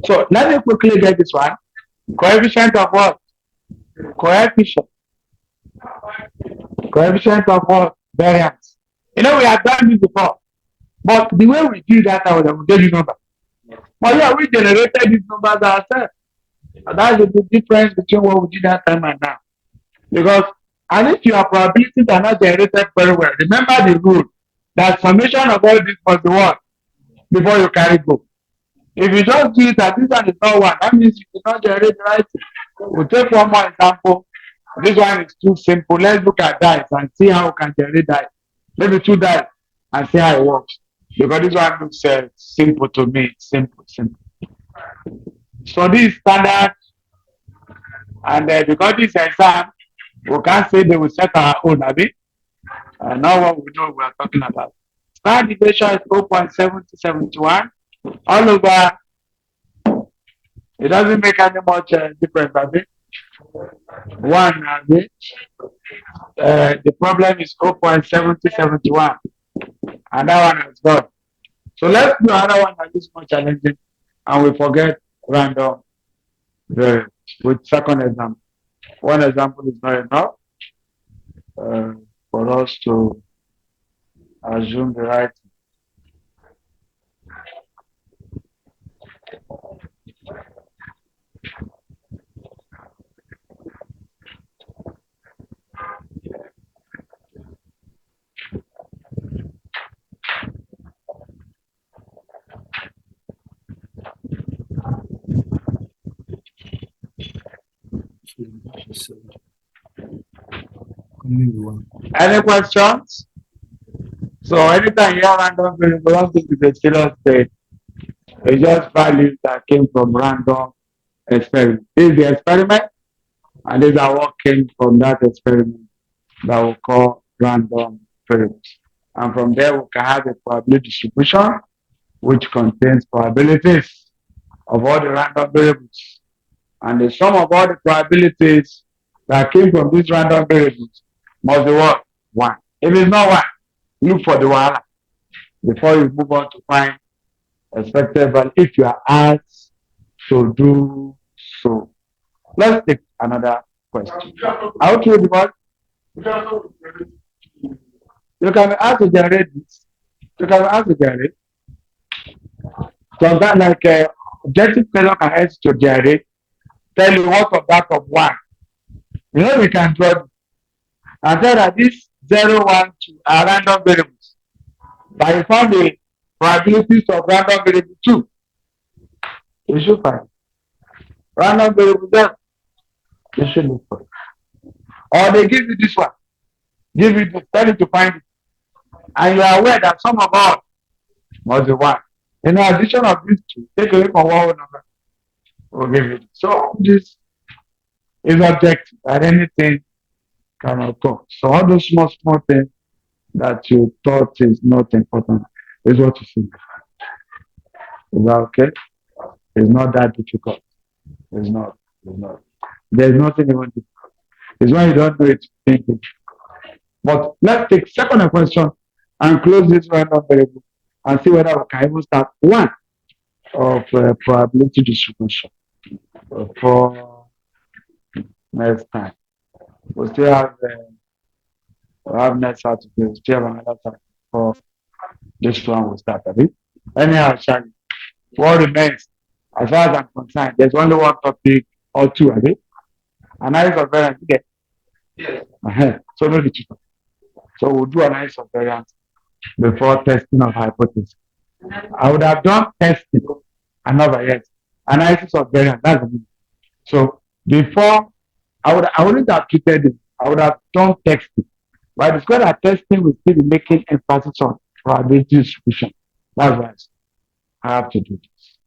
So let me quickly get this one. Coefficient of what? Coefficient of what? Variance. You know, we have done this before. But the way we do that, I will tell you number. But yeah, we generated these numbers ourselves. And that's the big difference between what we did that time and now. Because, and if your probabilities are not generated very well, remember the rule that summation of all this must be what? Before you carry go. If you just do it and this one is not one, that means you did not generate the right thing. We'll take one more example. This one is too simple. Let's look at dice and see how we can generate dice. Maybe 2 dice and see how it works. Because this one looks simple to me. Simple. So this is standard. And because this exam, we can't say they will set our own, Abi. Now what we know we are talking about. Standard deviation is 0.7071. All over. It doesn't make any much difference, Abi. One, Abi. The problem is 0.7071. And that one has gone. So let's do another one that is more challenging. And we forget random variables with second example. One example is not enough for us to assume the right. Any questions? So anytime you have random variable, don't think it's a serious thing. It's just values that came from random experiment. This is the experiment, and these are what came from that experiment that we call random variables. And from there, we can have a probability distribution which contains probabilities of all the random variables. And the sum of all the probabilities that came from these random variables must be what? 1. If it's not 1, look for the one before you move on to find expected value if you are asked to do so. Let's take another question. How to do what? You can ask to generate this. You can ask to generate. So that like objective failure can ask to generate. Tell you what of that of 1. You know we can draw this. And tell that this 0, 1, 2 are random variables. But you found the probabilities of random variable 2. You should find random variable there. You should look for it. Or they give you this one. Give you this, tell you to find it. And you are aware that some of all must be 1. In addition of these 2, take away from one number. We'll give you. So this is objective that anything can occur. So all those small things that you thought is not important is what you think. Is that okay? It's not that difficult. It's not. There's nothing even difficult. It's when you don't do it, you think it. But let's take second question and close this random variable and see whether we can even start one of probability distribution for next time. We still have next Saturday. We still have another time for this one will start. Anyhow, Shaggy, what remains, as far as I'm concerned, there's only one topic or two, analysis of variance. Yes. So no the two. So we'll do analysis of variance before testing of hypothesis. I would have done testing, another yes. Analysis of variance, that's the meaning. So before I wouldn't have treated it, I would have done testing. But it's because that testing will still be making emphasis on probability distribution. That's why I have to do this.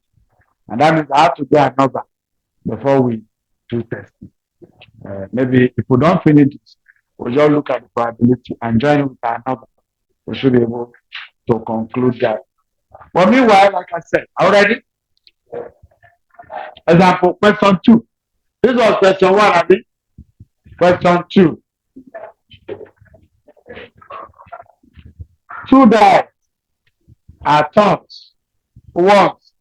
And that means I have to get another before we do testing. Maybe if we don't finish this, we'll just look at the probability and join it with another. We should be able to conclude that. But meanwhile, like I said, already, example, question 2. This was question 1, I think. Question 2. 2 dice are tossed once.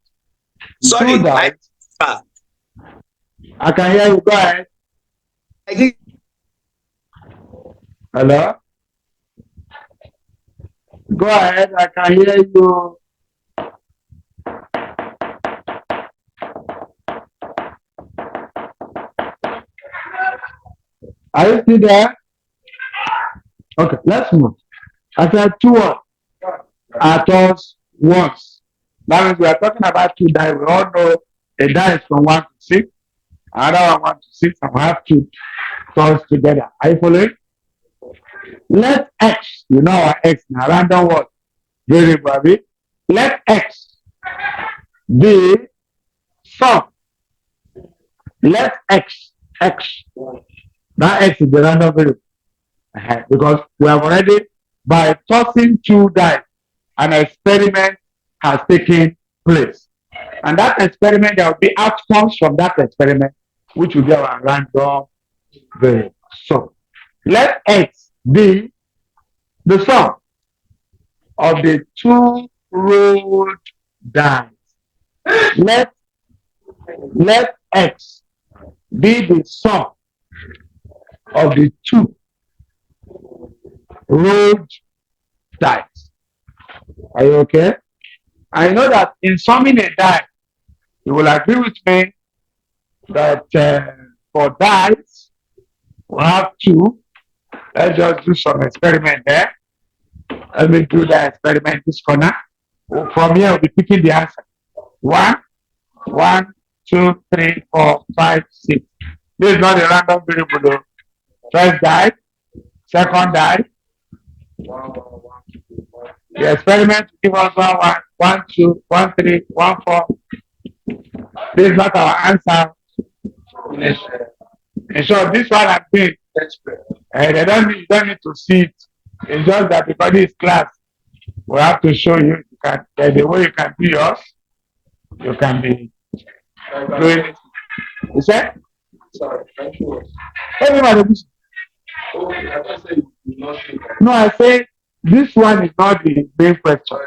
Sorry, 2 dice. I can hear you. Go ahead. I think Hello? Go ahead, I can hear you. Are you still there? Okay, let's move. I said two words. At us once. That means we are talking about two dice. We all know a die is from 1 to 6. Another one 1 to 6, and we have to toss together. Are you following? Let X, you know our X in a random word. Very baby. Let X be sum. Let X. That X is the random variable. Because we have already, by tossing two dice, an experiment has taken place. And that experiment, there will be outcomes from that experiment, which will be our random variable. So, let X be the sum of the two rolled dice. Let X be the sum of the two rolled dice. Are you okay? I know that in summing a die, you will agree with me that for dice, we have two. Let's just do some experiment there. Let me do the experiment this corner. From here, we'll be picking the answer. 1, 2, 3, 4, 5, 6. This is not a random variable though. First die, second die. The experiment will give us 1, 1, 2, 1, 3, 1, 4. This is not our answer. And so this one I'm doing. You don't need to see it. It's just that because it's class, we have to show you. The way you can do yours, you can be doing it. You said? Sorry, thank you. Everybody. No, I say this one is not the main question.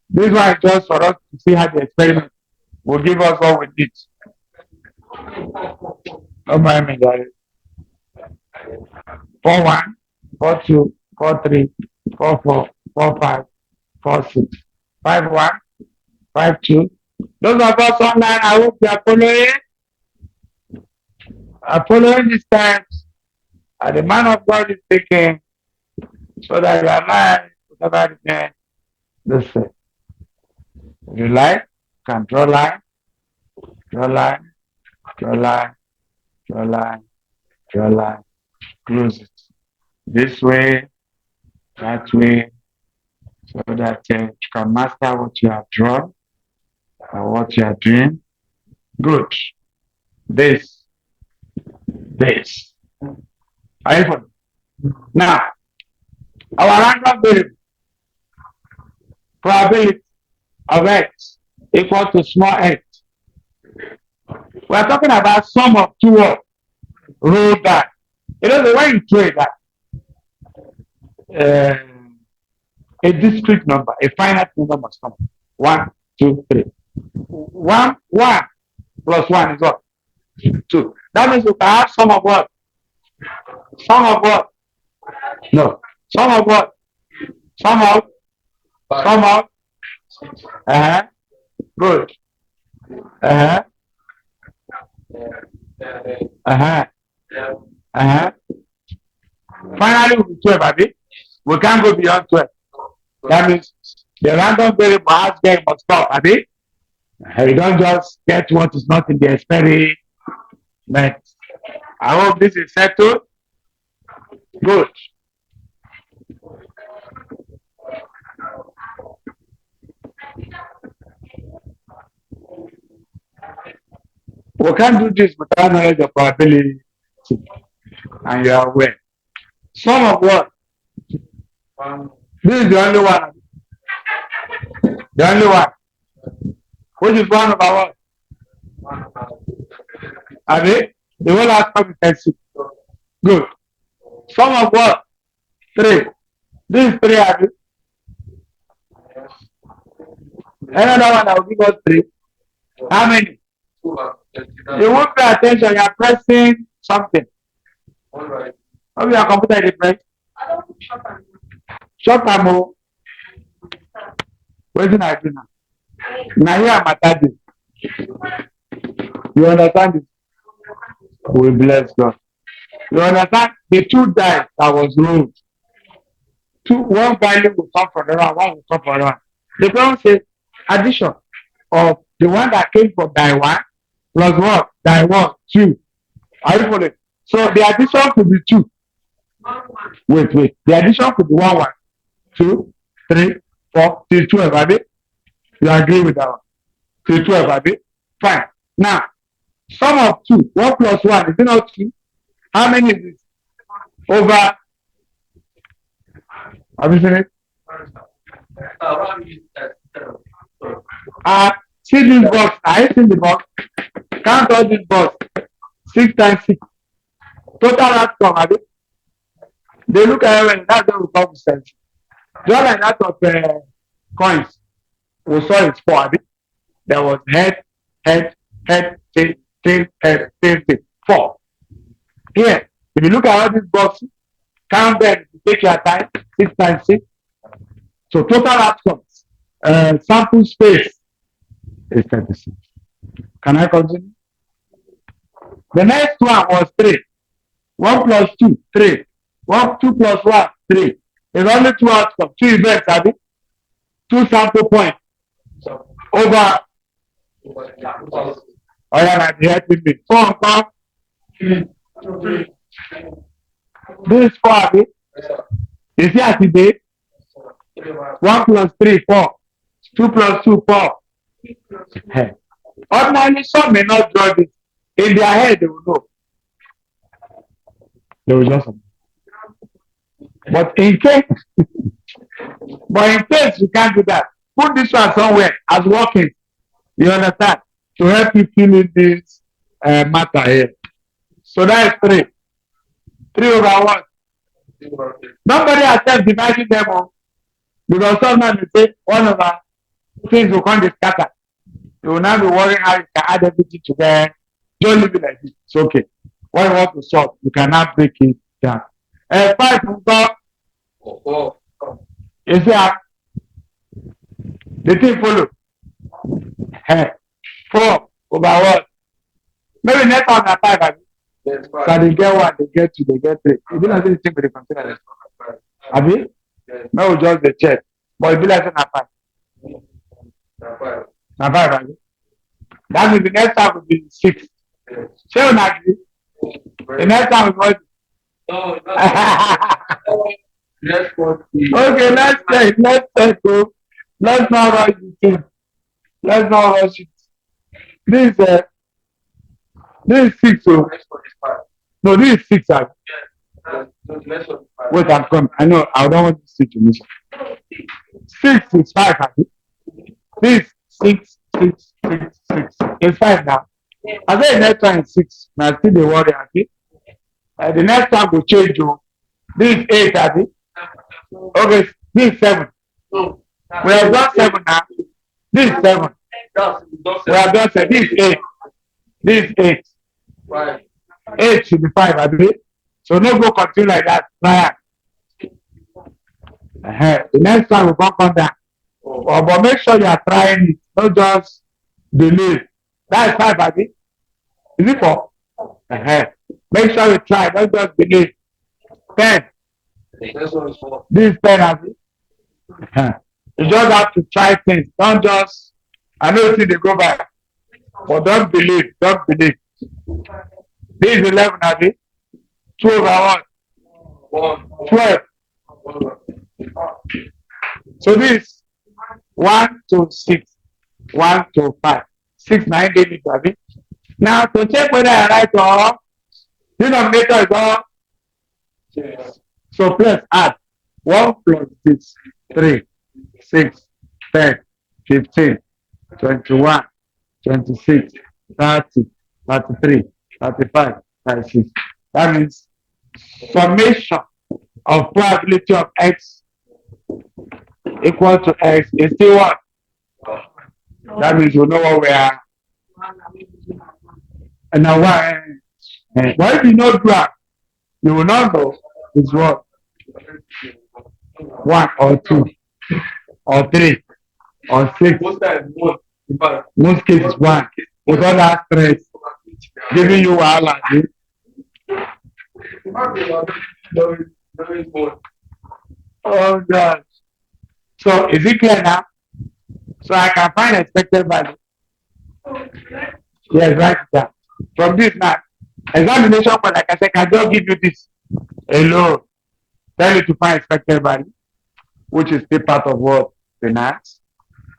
This one is just for us to see how the experiment will give us what we need. Don't mind me, guys. 4, 1, 4, 2, 4, 3, 4, 4, 4, 5, 4, 6, 5, 1, 5, 2. Those of us online, I hope you are following these times. And the man of God is speaking so that you are not whatever again. Listen. If you like, you can draw line, draw line, draw line, draw line, draw line, close it. This way, that way, so that you can master what you have drawn and what you are doing. Good. This. iPhone. Now, our random variable probability of X equal to small x. We are talking about sum of two roll die. You know the way you trade that a discrete number, a finite number must come. 1, 2, 3. 1 plus 1 is what? 2. That means we can have sum of what? Sum of what? No. Sum of what? Sum of? Good. Finally, we'll be 12, Abby. We can't go beyond 12. That means the random variable has game must stop, Abby. You don't just get what is not in the experiment. I hope this is settled. Good. We can't do this without knowledge of probability. And you are aware. Sum of what? This is the only one. The only one. Which is 1 over what? Are they? The whole outcome is 6. Good. Sum of what? 3. This is 3, are they? Another one that will give us 3. How many? You won't pay attention, you are pressing something. Maybe your computer is pressed. Short time, oh, wetin I do now? Na here matter dey. You understand it? We bless God. You understand? The two dice that was rolled. One value will come from the one will come from the one. The problem say addition of the one that came from die one plus what? Die one, 2. Are you following? So the addition could be 2. Wait. The addition could be 1, 2, 3, 4, till 12, Abi. You agree with that one? Till 12, Abi. Fine. Now, sum of 2, 1 plus 1, is it not 2? How many is it? Over. Have you seen it? See this box. I seen the box. Count all this box. 6 times 6. Total outcome, Abi. They look at it, that's what we call percent. Just like that of coins. We saw it 4, Abi. There was head, tail, head, tail. 4. Here, if you look at all these boxes, count them, take your time, 6 times 6. So total outcomes, sample space is 36. Can I continue? The next one was 3. 1 plus 2, 3. 2 plus 1, 3. There's only 2 outcomes, 2 events, Abi. 2 sample points. Over. Oh yeah, helping me. 4 come. This 4, Abi. You see as it is? 1 plus 3, 4. 2 plus 2, 4. Ordinarily, some may not draw this. In their head, they will know. They will just. But in case you can't do that, put this one somewhere as working. You understand? To help you fill in this matter here. So that is 3. 3 over 1. Nobody attempts dividing them all. Because sometimes you say 1 over things will come to scatter. You will not be worrying how you can add everything together. Don't leave it like this. It's okay. What you want to solve, you cannot break it down. 5 will go. You see how the thing follow. 4 over 1. Maybe next time na 5. So they get 1, they get 2, they get 3. You do not see the thing with the container. Abi? No, we just the check. But it be like na 5. Na 5, Abi. That means the next time will be 6. Say you agree. The next time will be what? Okay, let's check. Let's not rush the thing. Let's not rush it. This is 6. So. No, this is 6. Wait, I'm coming. I know. I don't want to see to miss. 6 is 5. This 6. It's 5 now. I say the next one is 6. Now still the worry, Abi. The next one will change. This is 8, Abi. Okay, this is 7. We have done 7 now. This is 7. We have done 7. This is 8. This is 8. 8 should be 5, Abi. So no go continue like that. The next one will come down. But make sure you are trying it. Not just believe. That is 5, Abi. Is it 4? Make sure you try. Don't just believe. 10. This is 10, Abi. You just have to try things. Don't just. I know see they go back. But don't believe. This is 11, Abi. 2 over 1. 12. So this 1 to 6. 1 to 5. 6, 9, David, Abi. Now to check whether I right or denominator is all. So please add 1 plus 6, 3, 6, 10, 15, 21, 26, 30, 33, 35, 36. That means summation of probability of x equal to x is still what? That means you know what we are. And now why? But if you know graph, you will not know is what. 1 or 2 or 3 or 6. Most times, one. In fact, Most cases 1. With all that stress, giving you wahala. it might be about very important. Oh God. So is it clear now? So I can find expected value. Yes, right there. From this now, examination, but like I said, can just give you this alone. Tell you to find expected value, which is still part of what finance,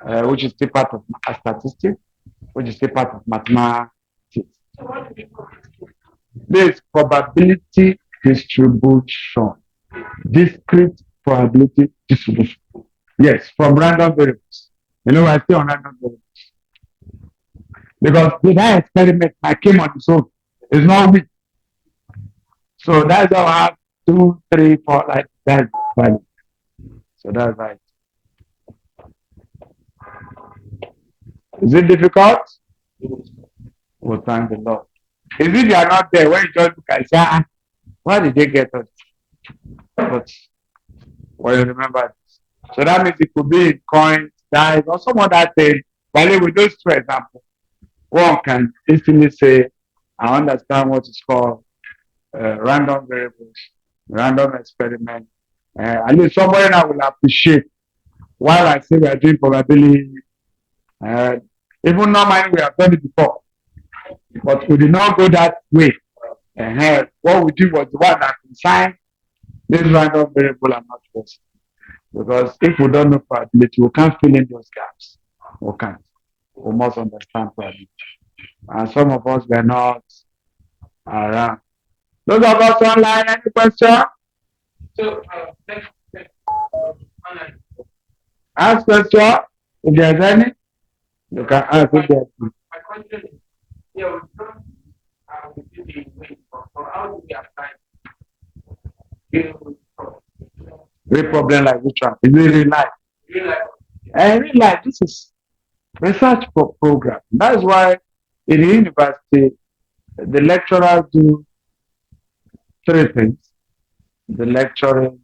which is still part of statistics, which is still part of mathematics. This probability distribution, discrete probability distribution. Yes, from random variables. You know, I stay on random variables. Because with that experiment, I came on its own. It's not weak. So that's how I have 2, 3, 4, like that value. So that's right. Is it difficult? Oh, thank the Lord. Is it you are not there when you just look and say, why did they get us? But well, you remember this. So that means it could be in coins, dice, or some other thing. But with those 2 examples, one can instantly say, I understand what is called random variables, random experiment. At least somebody now will appreciate while I say we are doing probability. Even normally we have done it before, but we did not go that way. What we did was the one that consigned this random variable and not first. Because if we don't know probability, we can't fill in those gaps. We can't. We must understand probability. And some of us were not around. Those of us online, any question? So, Ask question. If there's any, you can ask if there's any. my question is, yeah, we don't within the way, so how do we apply Real problem like which one? Is it real life? real life? Real life, this is research program. That's why in the university, the lecturers do 3 things: the lecturing,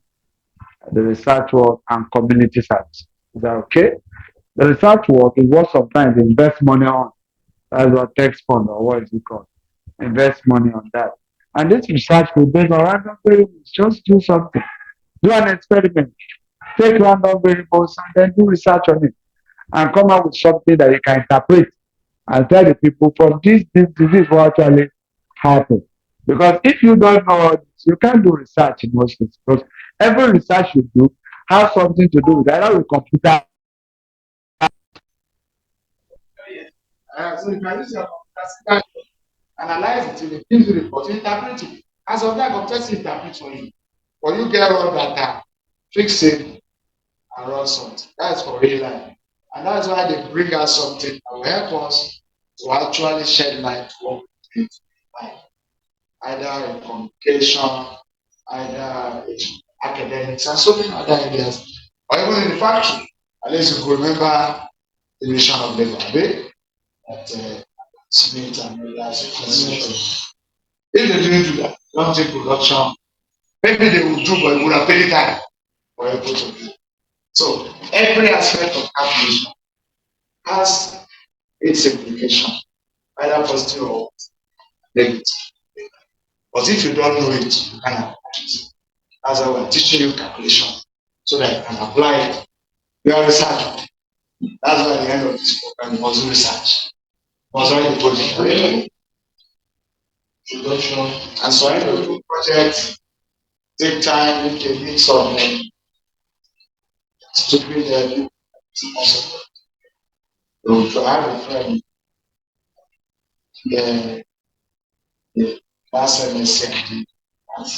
the research work, and community service. Is that okay? The research work is what sometimes they invest money on. That's what text fund or what is it called? Invest money on that. And this research will based on random variables. Just do something. Do an experiment. Take random variables and then do research on it. And come up with something that you can interpret and tell the people from this what actually happened. Because if you don't know all this, you can't do research in most cases. Because every research you do has something to do with either with computer. So you can use your computer, analyze it, give you the report, interpret it. As of that, computer interpret for you. For you get raw data, fix it, and run something. That's for real life. And that's why they bring out something that will help us to actually shed light on it. Either in communication, either in academics, and so many other areas. Or even in the factory. At least you could remember the division of labor, that Smith and others. If they didn't do that, don't take production, maybe they would do, but it would have taken time for people to do. So every aspect of calculation has its implication, either positive or negative. But if you don't know it, you can't apply it. That's why we're teaching you calculation so that you can apply it. You are research. That's why at the end of this program, you must do research. You must write the project. Introduction. And so when you do projects, take time, make a mix of them. To be there, to have a friend, the last semester, that's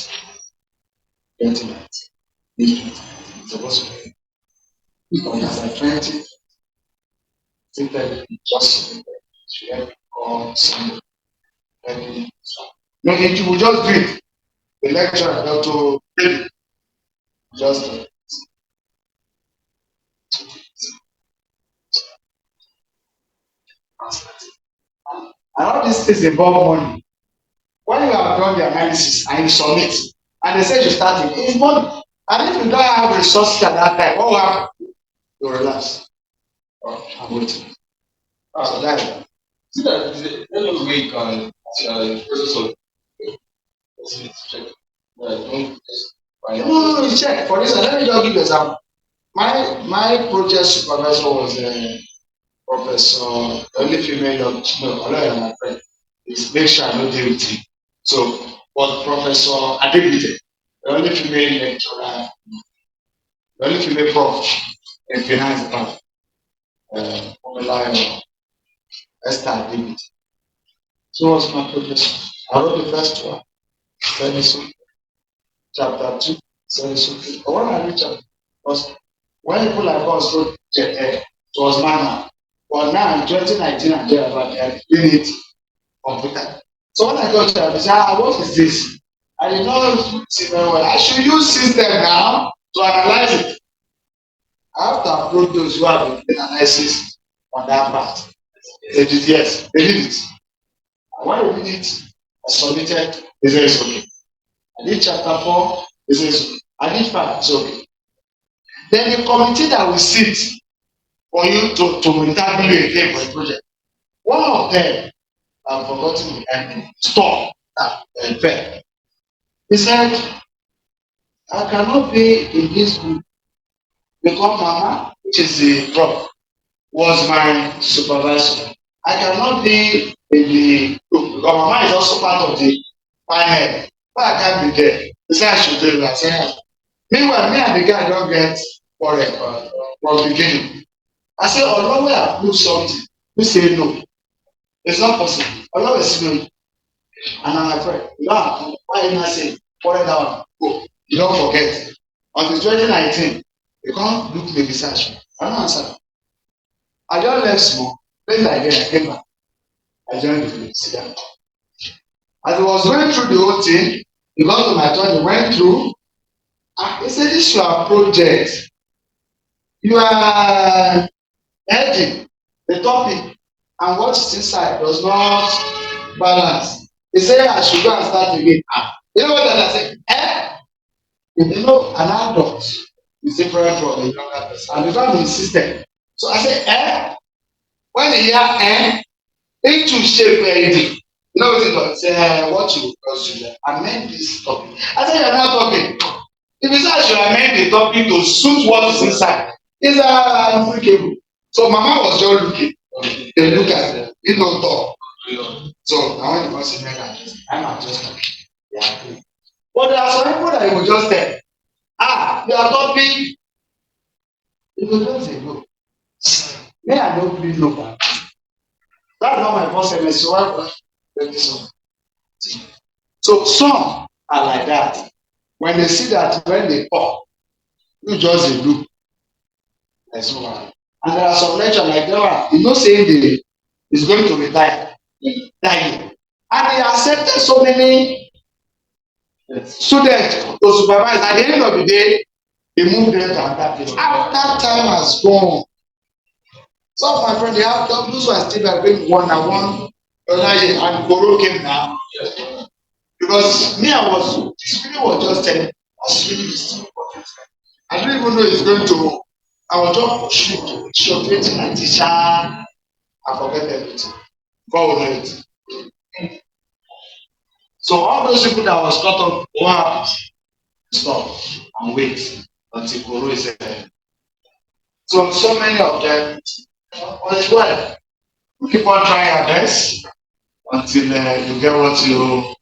20 it's supposed to be. Because as a 20, think that just should call somebody. No, you will just do it. The lecturer have to read it. Just do it. And all these things involve money. When you have done the analysis and you submit, and they say you start it, it's money. And if you don't have resources at that time, what will happen? You relax. Oh, I'm waiting. So that See that is the only way you can process of check. Don't just find out. no, check. For instance, let me just give you an example. My project supervisor was Professor, the only female young, no, Oloya, my friend. Is make sure I know deal with him. So, but Professor Adebite, the only female lecturer, the only female prof in finance department, Oloya, Esther Adebite. So was my professor. I wrote the first one, chapter 2, but when I read chapter, because when people like us wrote it was manual. But now in 2019 and they are doing it computer. So when I got there, I said, what is this? I did not see very well. I should use system now to analyze it. I have to approach those who have been doing analysis on that part. They did yes, they did it. And when they did it, I submitted, they said it's okay. I did chapter 4, they said it's okay. I did 5, it's okay. Then the committee that will sit for you to interview again for a project, one of them, I've forgotten and stop that fair. He said, I cannot be in this group because Mama, which is the prof, was my supervisor. I cannot be in the group because Mama is also part of the panel. But I can't be there. He said I should do it. I said, meanwhile, me and the guy don't get quarrel from the beginning. I said, although we approve something, we say no. It's not possible. Allah is doing. And I'm afraid, now, why you not say, quarrel down, go. You don't forget. Until 2019, you can't look the research. I don't answer. I just left small. Then I came back. I joined the police. As I was going through the whole thing, he got to my turn, he went through. He said, this is your project. You are heading the topic, and what's inside does not balance. He said, I should go and start again. You know what I said? You know, an adult is different from a younger person. And the family insisted. So I said, when the year it to shape anything. You know what it was? Say, what you consider? Amend this topic. I said, you're not talking. If you say I should amend the topic to suit what is inside, it's unapplicable. So Mama was just looking. They look at them. He don't talk. So now when the person make an I'm adjusting. Yeah. But there are some people that you will just tell, you are talking. You will just say no. Me, I don't please no. That's not my first semester. Why would so some are like that. When they see that when they talk, you just look. There's no one. And there are some lecturers like that. You know, saying is going to retire. Dying. And they accepted so many students to supervise. At the end of the day, they moved them to another place. After time has gone, some of my friends, they have those who are still doing one-on-one, and Koro came now. Because me, this video was just telling, I was really listening. I didn't even know it's going to, I was just shocking my teacher, I forget everything. God will know it. So all those people that was caught up, what happened? Stop and wait until Koro is there. So many of them, well, we keep on trying our best until you get what you.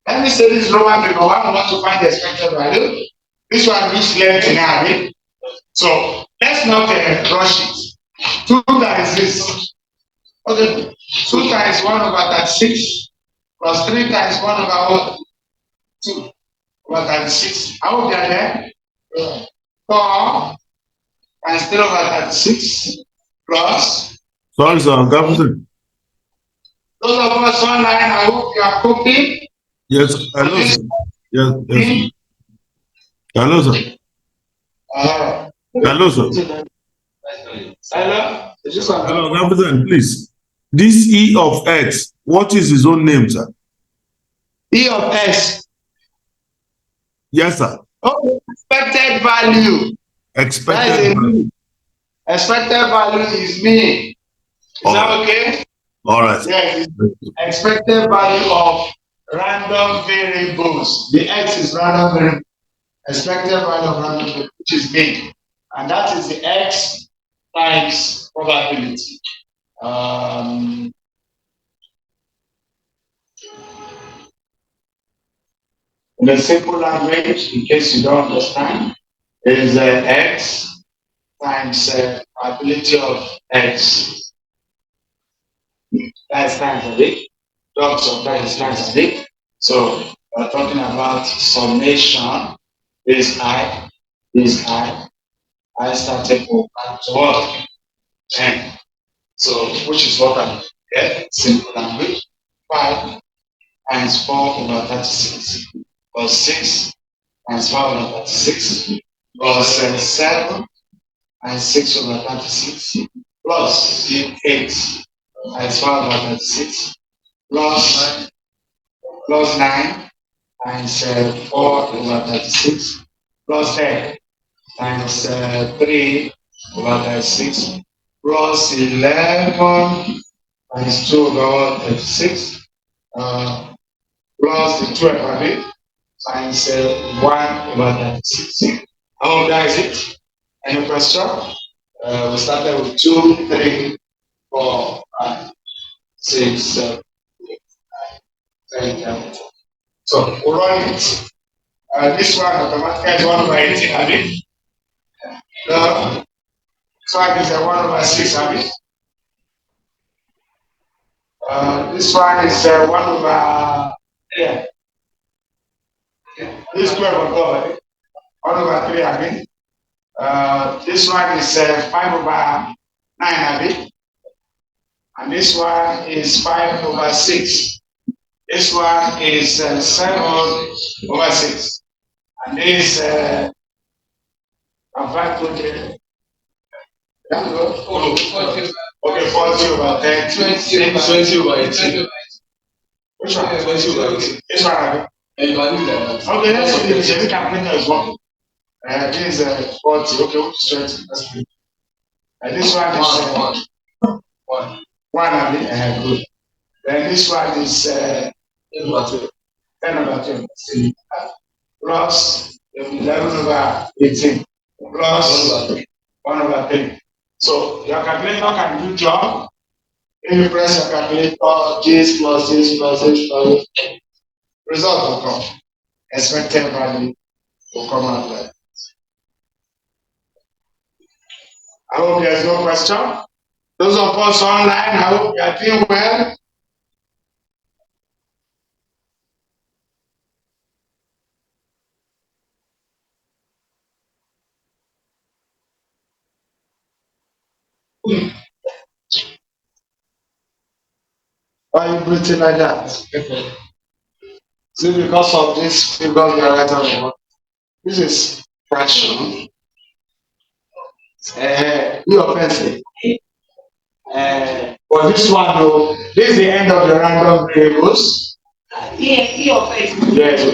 Let me say this Roman people, one want to find the expected value. This one reach length in Arabic. So let's not rush it. 2 times this. Okay, 2 times 1 over 36 plus 3 times 1 over what? 2 over 36. I hope you are there. 4 times 3 over 36 plus. Sorry, sir, Governor. Those of us online, I hope you are coping. Yes, hello, sir. Yes. Hello, sir. Hello, sir. Hello. Hello, Governor, please. This E of X, what is his own name, sir? E of S. Yes, sir. Okay, expected value. That Expected is a value. me. Expected value is me. Is that All right. okay? All right. Yes. Expected value of random variables. The x is random variable. Expected value of random variable, which is me. And that is the x times probability. In a simple language, in case you don't understand, is x times probability of x. That's times a bit. Dogs of that is times a bit. So we're talking about summation. This I, this I started over to what? 10. So which is what I get, simple language. 5 times 4 over 36 plus 6 times 4 over 36 plus 7 times 6 over 36 plus 8 times 4 over 36 plus 9 times 4 over 36 plus 10 times 3 over 36 plus 11 times 2 over 36 plus the 12 of it times 1 over 36. How many is it? Any question? We started with 2, 3, 4, 5, 6, 7, 8, 9, 10, 11. So we'll run it. This one automatically is 1 over 18, have it? This one is 1 over 6, have it? This one is 1 over, yeah. This 12 on top, have it? 1 over 3, have it? This one is 5 over 9, have it? And this one is 5 over 6. This one is 7 over 6. And this, I'm 5 to okay, 40 over 10. 20 over 18. Which one? 20 over 18. This one, okay, let's see the Jerry calculator is working. This is 40. Okay, which is 20? That's good. This one is 1. 1 good. Then this one is 10 over 10. Plus 11 over 18. Plus 1 over 3. So your calculator can do job. If you press your calculator, this plus this plus this plus this, result will come. Expected value will come out like that. I hope there's no question. Those of us online, I hope you are doing well. Why are you breathing like that? See, because of this figure we are writing about. This is fraction. You offensive. For this one, though, this is the end of the random variables. Yes, we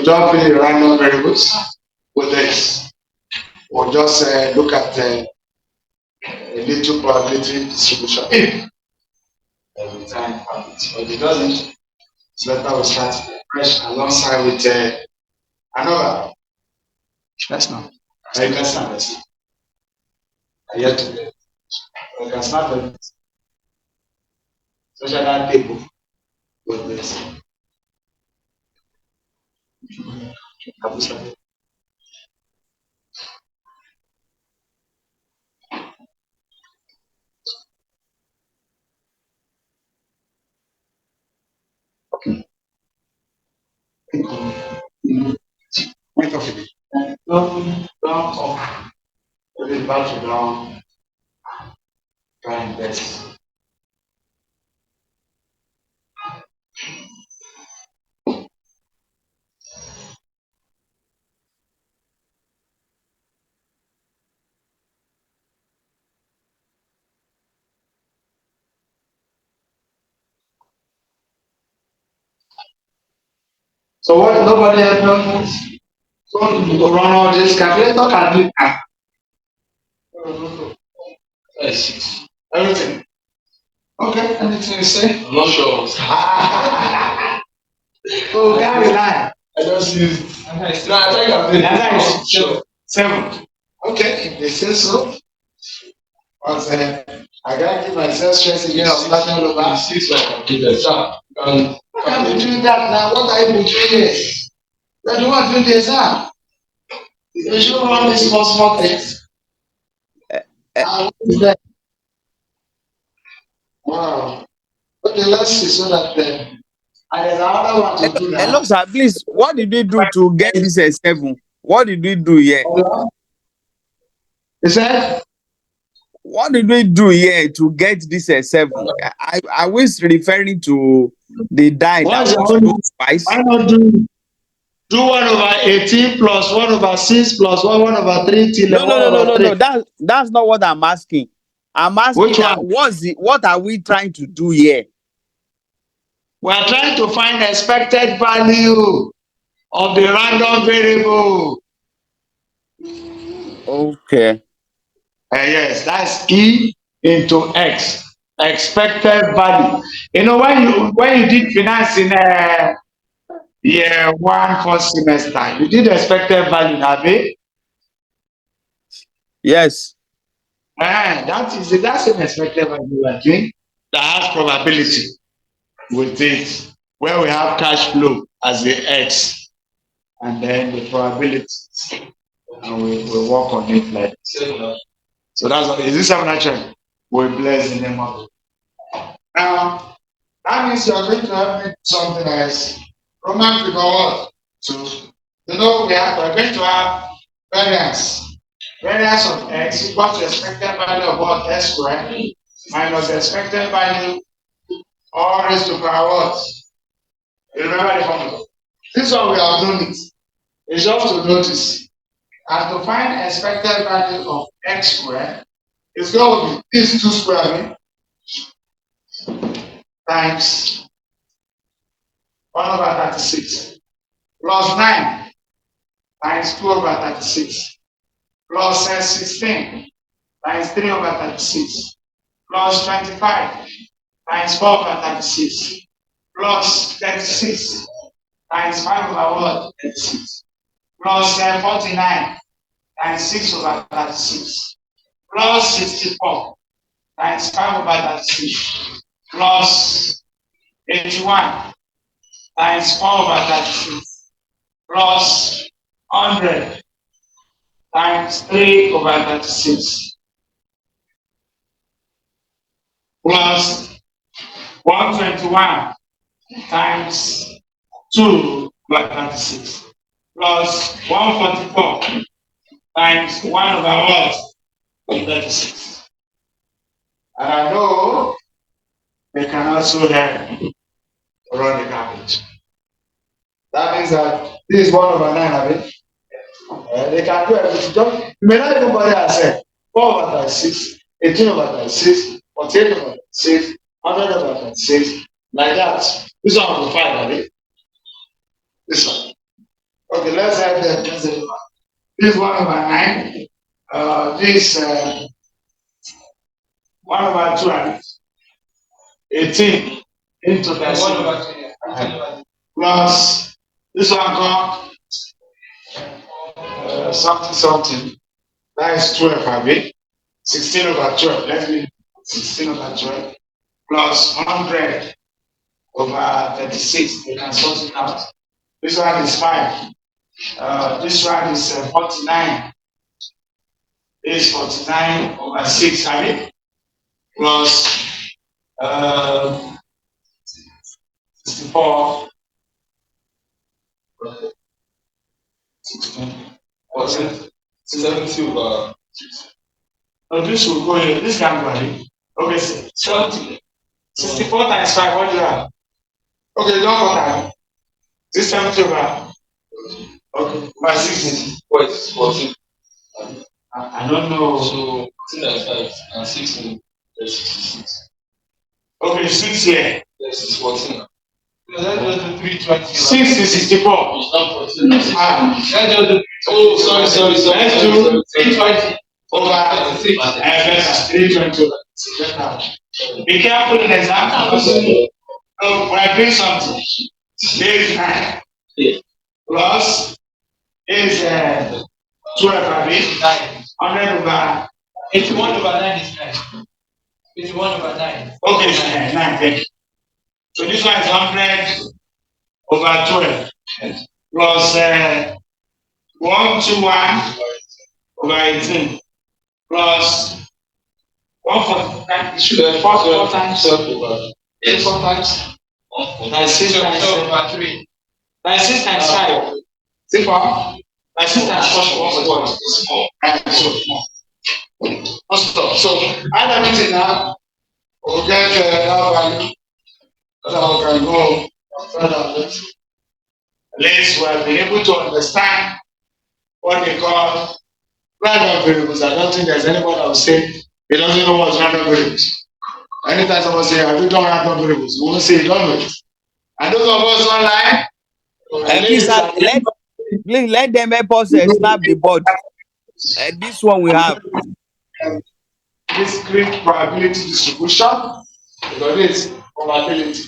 just finish the random variables with this. We'll just look at a little probability distribution. Every time happens, but it doesn't. It's better we start fresh alongside with another. That's not. You can start this. I yet to you can start with social that table with this. Wait a minute. Don't talk. Put it back down. Try and best. So what? Nobody has done this. So run all this calculator calculate. Everything. Okay, anything you say? I'm not sure. Oh, can't rely. I just use it. No, I think I'm sure. 7. Okay, if they say so. But I gotta give myself stress again of starting all over. 6 like computer. Sir, I can't be doing that now. What are you doing here? You're the one doing the exam. You should run these small things. What is that? Wow. Okay, let's see so that and there's another one to do now. Hello, sir. Please, what did we do to get this 7? What did we do here? You said? What did we do here to get this 7? I was referring to the die that was 2 twice. Why not do 1/18 plus 1/6 plus 1/3 till No. That's not what I'm asking. I'm asking which one? What are we trying to do here? We are trying to find expected value of the random variable. Okay. Yes, that's E into X. Expected value. You know, when you did finance in year 1 first semester, you did expected value, Nabe? Yes. That's an expected value, I think, that has probability with it, where we have cash flow as the X, and then the probability, and we work on it like this. So that's what is this supernatural? We bless the name of it. Now, that means you are going to have something else. Roman figure what? 2. You know, we're going to have variance. Variance of X equal to expected value of what? X squared minus expected value all raised to power what? You remember the formula? This one we have done it. It's just to notice. And to find expected value of X squared, it's going to be this 2 square times 1/36 plus 9 times 2/36 plus 16 times 3/36 plus 25 times 4/36 plus 36 times 5/36 plus 49 times 6/36 plus 64 times 5/36 plus 81 times 4/36 plus 100 times 3/36 plus 121 times 2/36 plus 144 times 1/36. And I know they can also help run the garbage. That means that this is 1/9 of it. They can do everything. You may not even bother yourself. 4/36, 18/36, 48/36, 100/36, like that. This one will be 5 of it. This one. Okay, let's have the this 1/9. This 1/2. 18 into the plus this one come something. That is 12, have it? 16/12. Let's leave 16/12 plus 100/36. You can sort it out. This one is 5. This one is 49. This is 49/6, have it? Plus 64. 16. What's it? 70/6. No, this will go here. This can go here. Okay, 70. 64 times 5, what do you have? Okay, don't go time. This 70/. Okay, by 16. What is 14? I don't know. So 14 times 5 and 16 is 66. Okay, 6 here. Yes, it's 14. 6 is 64. Oh, sorry. Let's do 320 over 320. Be careful in exam. Oh, when I do something, base 9 plus is 12 100 over 81 over 9 is 9. 81 over 9. okay, 9, thank you. So this one is 100 over 12 plus 121 over 18 plus 149. Should have 4 times 4 times 96 times 3. 96 times 5. See 4? 96 times 4 is 4. So add everything now. We'll get that value. So we can go further. At least we have been able to understand what they call Random variables. I don't think there's anyone that will say he doesn't know what's random variables. Anytime someone say, have you done random variables? We won't say you don't know it. And those of us online, Please let them help us snap the board. This one we have. discrete probability distribution, because this probability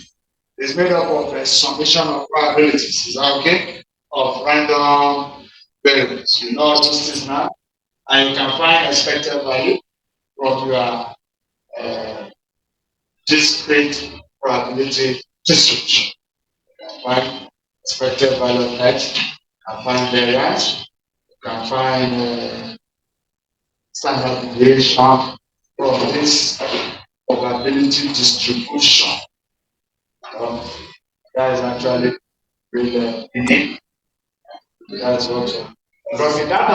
is made up of a summation of probabilities. Is that okay? Of random variables. You know all those things now, and you can find expected value from your discrete probability distribution. You can find expected value of X, you can find variance, you can find standard deviation from this probability distribution. That is actually really unique. That's what because in that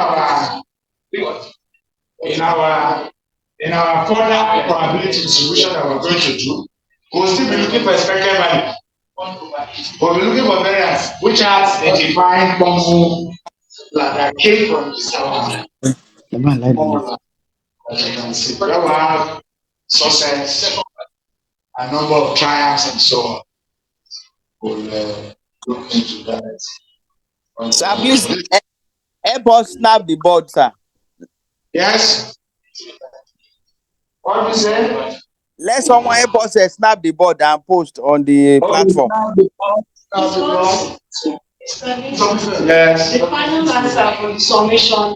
in our further probability distribution that we're going to do, we'll still be looking for expected value. We'll be looking for variance which has a defined formula that came from this formula. As you can see, but we have success, a number of triumphs, and so on. We'll look into that. Sir, please help us snap the board, sir. Yes. What do you say? Let someone help us snap the board and post on the platform. Yes. The final answer for the summation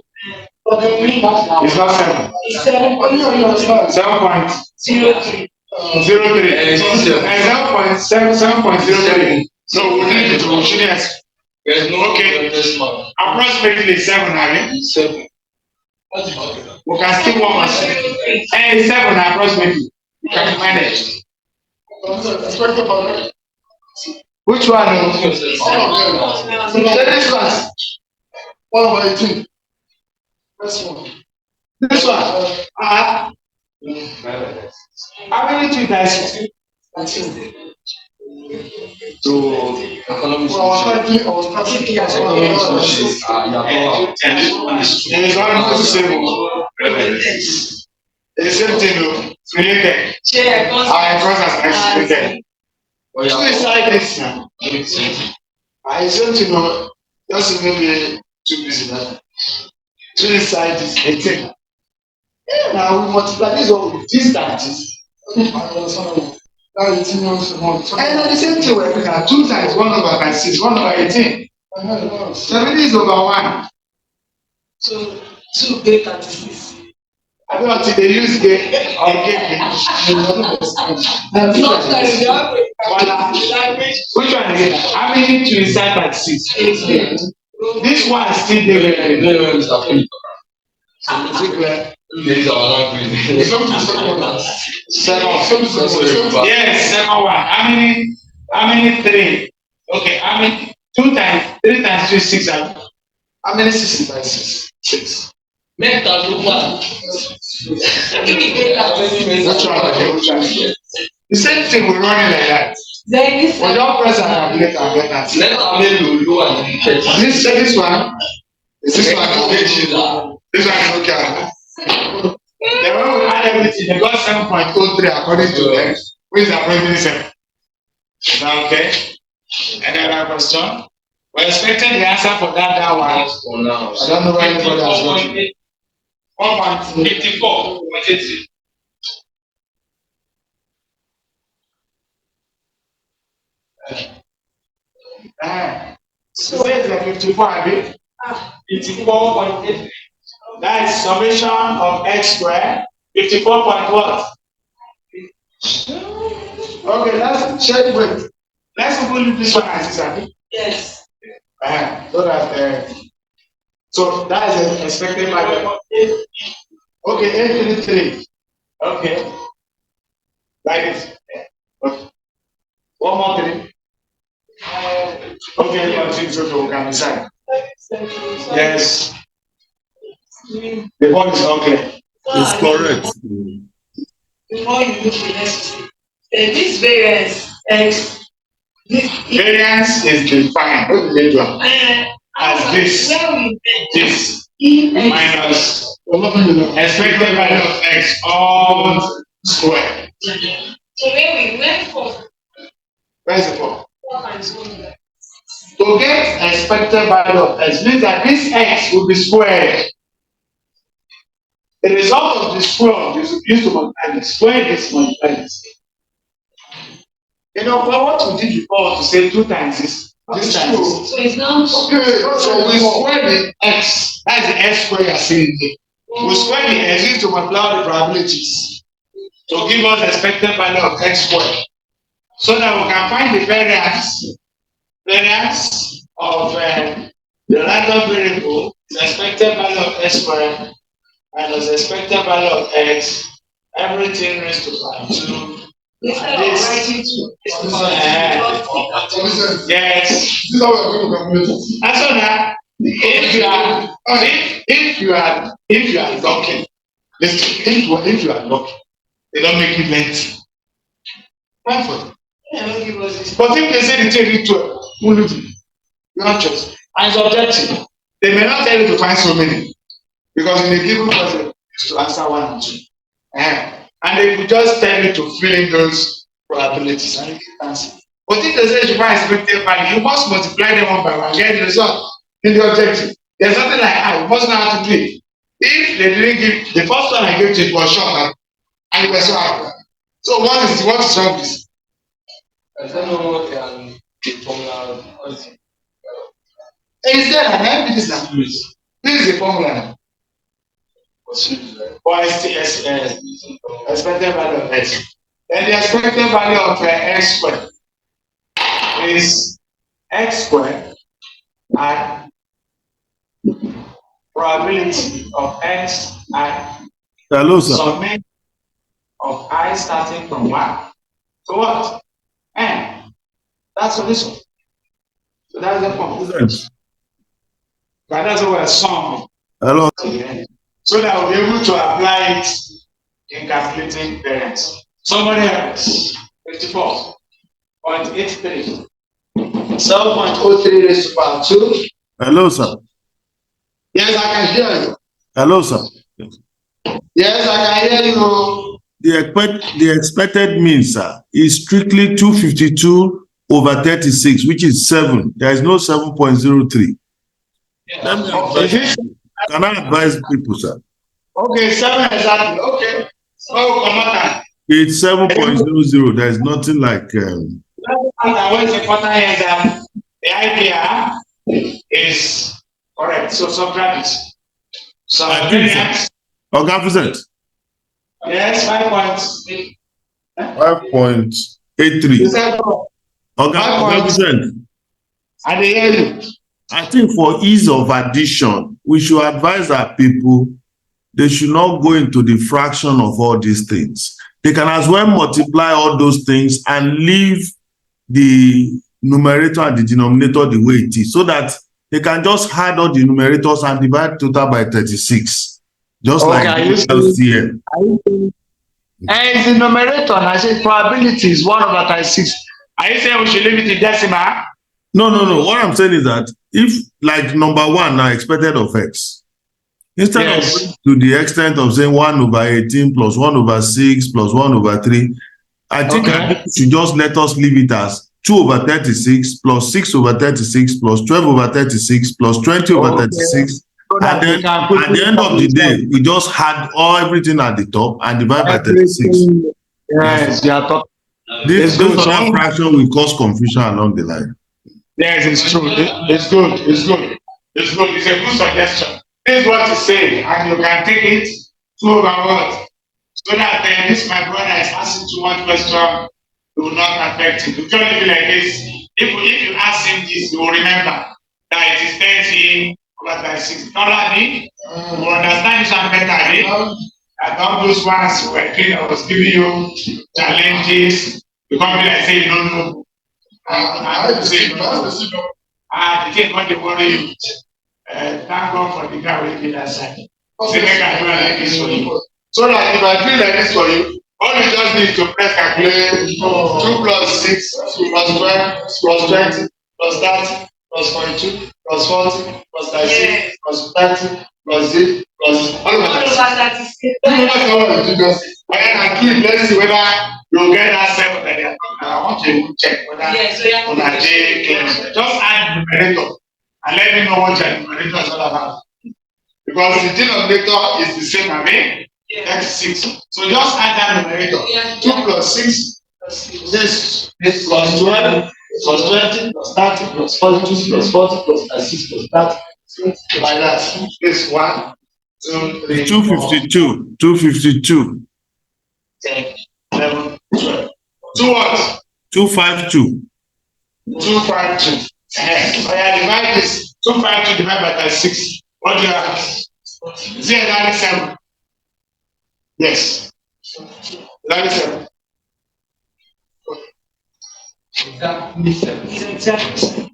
for the mean it's not 7. is 7.03. 7.03. 7.03. So we need to yes. There's no Okay. Approximately 7, again. 7. We can still work on 7 approximately. You can manage. Which one? This one. 1 over 18. This one. This one. How many 2 times 6? So, economics. It's almost the same. It's the same thing, though. It's related. Because as related. So it's like this now. I don't know. Just maybe too busy now. So inside is 18. Yeah, now we multiply this over with these times. And the same thing we're looking at 2 times 1 over 6, 1 over 18. 7 is over 1. So 2 gave 36. I don't know until they use gay or gay. Which one again? How many 2 inside 36? This one is still there. Yes, second one. How many 3? Okay, how many 2 times 3 times 2 is 6. How many 6 is by 6? 6. Make that look one. The same thing we're running like that. We don't press and calculate and get that. Let them make you do one. This one. Is this one? This one is okay. They will add everything. They got 7.03 according to them. Which is approximately 7. Is that okay? Any other question? We're expecting the answer for that one. For now. I don't know why anybody has got it. 1.54. So where's the 54 abi? 54.8. That is summation of x squared. 54 point what? Okay, let's check with. Let's even leave this one as is, abi? Yes. So that is the expected value. Okay, 833. Okay. Like this. Okay. One more thing. Okay, you think so we can decide. Yes. The one is not clear. It's correct. Before you look the next, this variance x. Variance is defined as this. This minus expected value of x all square. So where we went for. Where's the 4? To get expected value of x means that this x will be squared. The result of the square is used to multiply the square is multiplied this. You know what we did before to say 2 times this times this. So it's now. Okay, so we square the x. That's the x square you're seeing here. We square the x used to multiply the probabilities to give us expected value of x squared. So that we can find the variance of the random variable is expected value of x squared minus expected value of x, everything raised to power 2. Instead of writing 2. Yes. This is how we're going to calculate it. And so now, if you are lucky, listen, if you are lucky, they don't make it lengthy. Why for? But if they say the thing is 12, who knows it? You have choice. And it's objective. They may not tell you to find so many. Because in a given question, you used to answer 1 and 2. And they could just tell you to fill in those probabilities and you can answer. But if they say you find expected value, you must multiply them one by one, get the result in the objective. There's nothing like you must know how to do it. If they didn't give the first one I gave you, it was short and you were so happy. So what is wrong with this? I don't know what the formula is. Is there an this now? This is the formula now. For expected value of x. Then the expected value of x squared is x squared and probability of x and summation of I starting from 1 to what? N. That's solution. So that's the formula. But that's what we're summing. Hello. So that we'll be able to apply it in calculating variance. Somebody else, 54.83. 7.03 raised to power 2. Hello, sir. Yes, I can hear you. Hello, sir. Yes, I can hear you. The expected mean, sir, is strictly 252 over 36, which is 7. There is no 7.03. Can I advise people, sir? Okay, 7 exactly. Okay. Oh, come on. It's 7.00. There is nothing like. What is important here is that the idea is correct. So subtract it. So variance. Okay, present. Yes, 5.8. 5.83. Okay, present. I hear you. I think for ease of addition, we should advise our people they should not go into the fraction of all these things. They can as well multiply all those things and leave the numerator and the denominator the way it is, so that they can just add all the numerators and divide total by 36. Just like LCM. And the numerator, I said probability is 1 over 36. Are you saying we should leave it in decimal? No. What I'm saying is that if, like number 1 now, expected of x, instead of going to the extent of saying 1 over 18 plus 1 over 6 plus 1 over 3, I think we should just let us leave it as 2/36 plus 6/36 plus 12/36 plus 20/36. So And that we then can at quickly the end of the day, we just add everything at the top and divide by 36. Everything. Yes, you are talking. This other fraction will cause confusion along the line. Yes, it's true. It's good. It's good. It's good. It's a good suggestion. This is what he's saying, and you can take it to what? So that this my brother is asking too much question, it will not affect him. It will be like this. If you ask him this, you will remember that it is 13/36. Normally, you will understand this one better. And all those ones were clear. I was giving you challenges. You come here and say you don't know. I say you don't know. The thing not to worry you. Thank God for the guy who did that side. Say make I do like this for you. So that if I do like this for you, all you just need to press calculate 2 plus 6 plus 12 plus 20 plus 30 plus 42 plus 40 plus 36 plus 30 plus 8 plus all of that. Let's see whether you'll get that 7 that they're talking about. I want to check whether just add the numerator and let me know what your numerator is all about. Because the denominator is the same as me, 36. So just add that numerator. 2 plus 6, this plus 12, plus 20, plus 30, plus 42, plus 40, plus 36, plus 30. Like that. This 1, 2, 3, 252. 252. 10, 11, 12. 2 what? 252. 252. So I divide this. 252 divided by 36. What do you have? Is it 97? Yes. 97.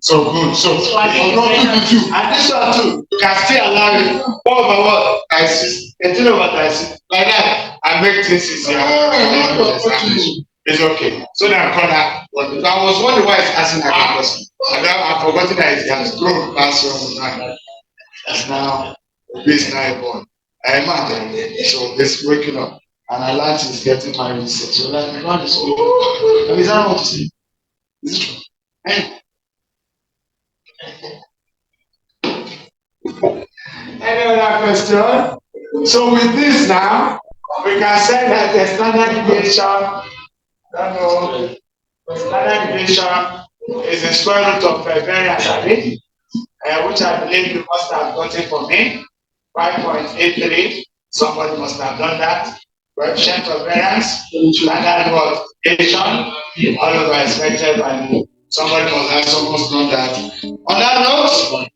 So good. So and this one too, you can still allow it. What over what? 36. 18/36. Like that. And make things easier. It's okay. So then I was wondering why it's asking that question. And now I've forgotten that it has grown past your that's now this now born. I imagine so it's waking up and I learned he's getting married. So like my God is so is that what to say? Is it true? Any other question? So with this now, we can say that the standard deviation, standard deviation is the square root of a variance, which I believe you must have gotten for me, 5.83. Somebody must have done that. Coefficient of variance, standard what? Deviation, all over expected value. Somebody must have almost done that. On that note,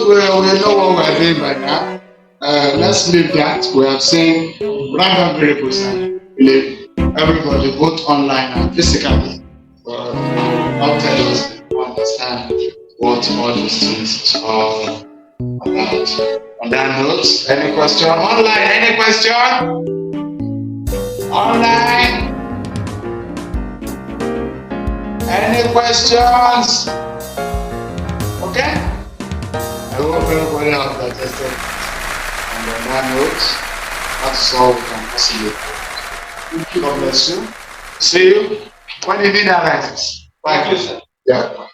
we know what we're doing by now. Let's leave that. We have seen random variables and believe everybody, both online and physically, not tell us they understand what all these things are all about. On that note, any question? Online, any question? Online? Any questions? Okay? I hope everybody has digested. And on that note, that's all we can possibly do. God bless you. See you when the need arises. Thank you, sir. Yeah.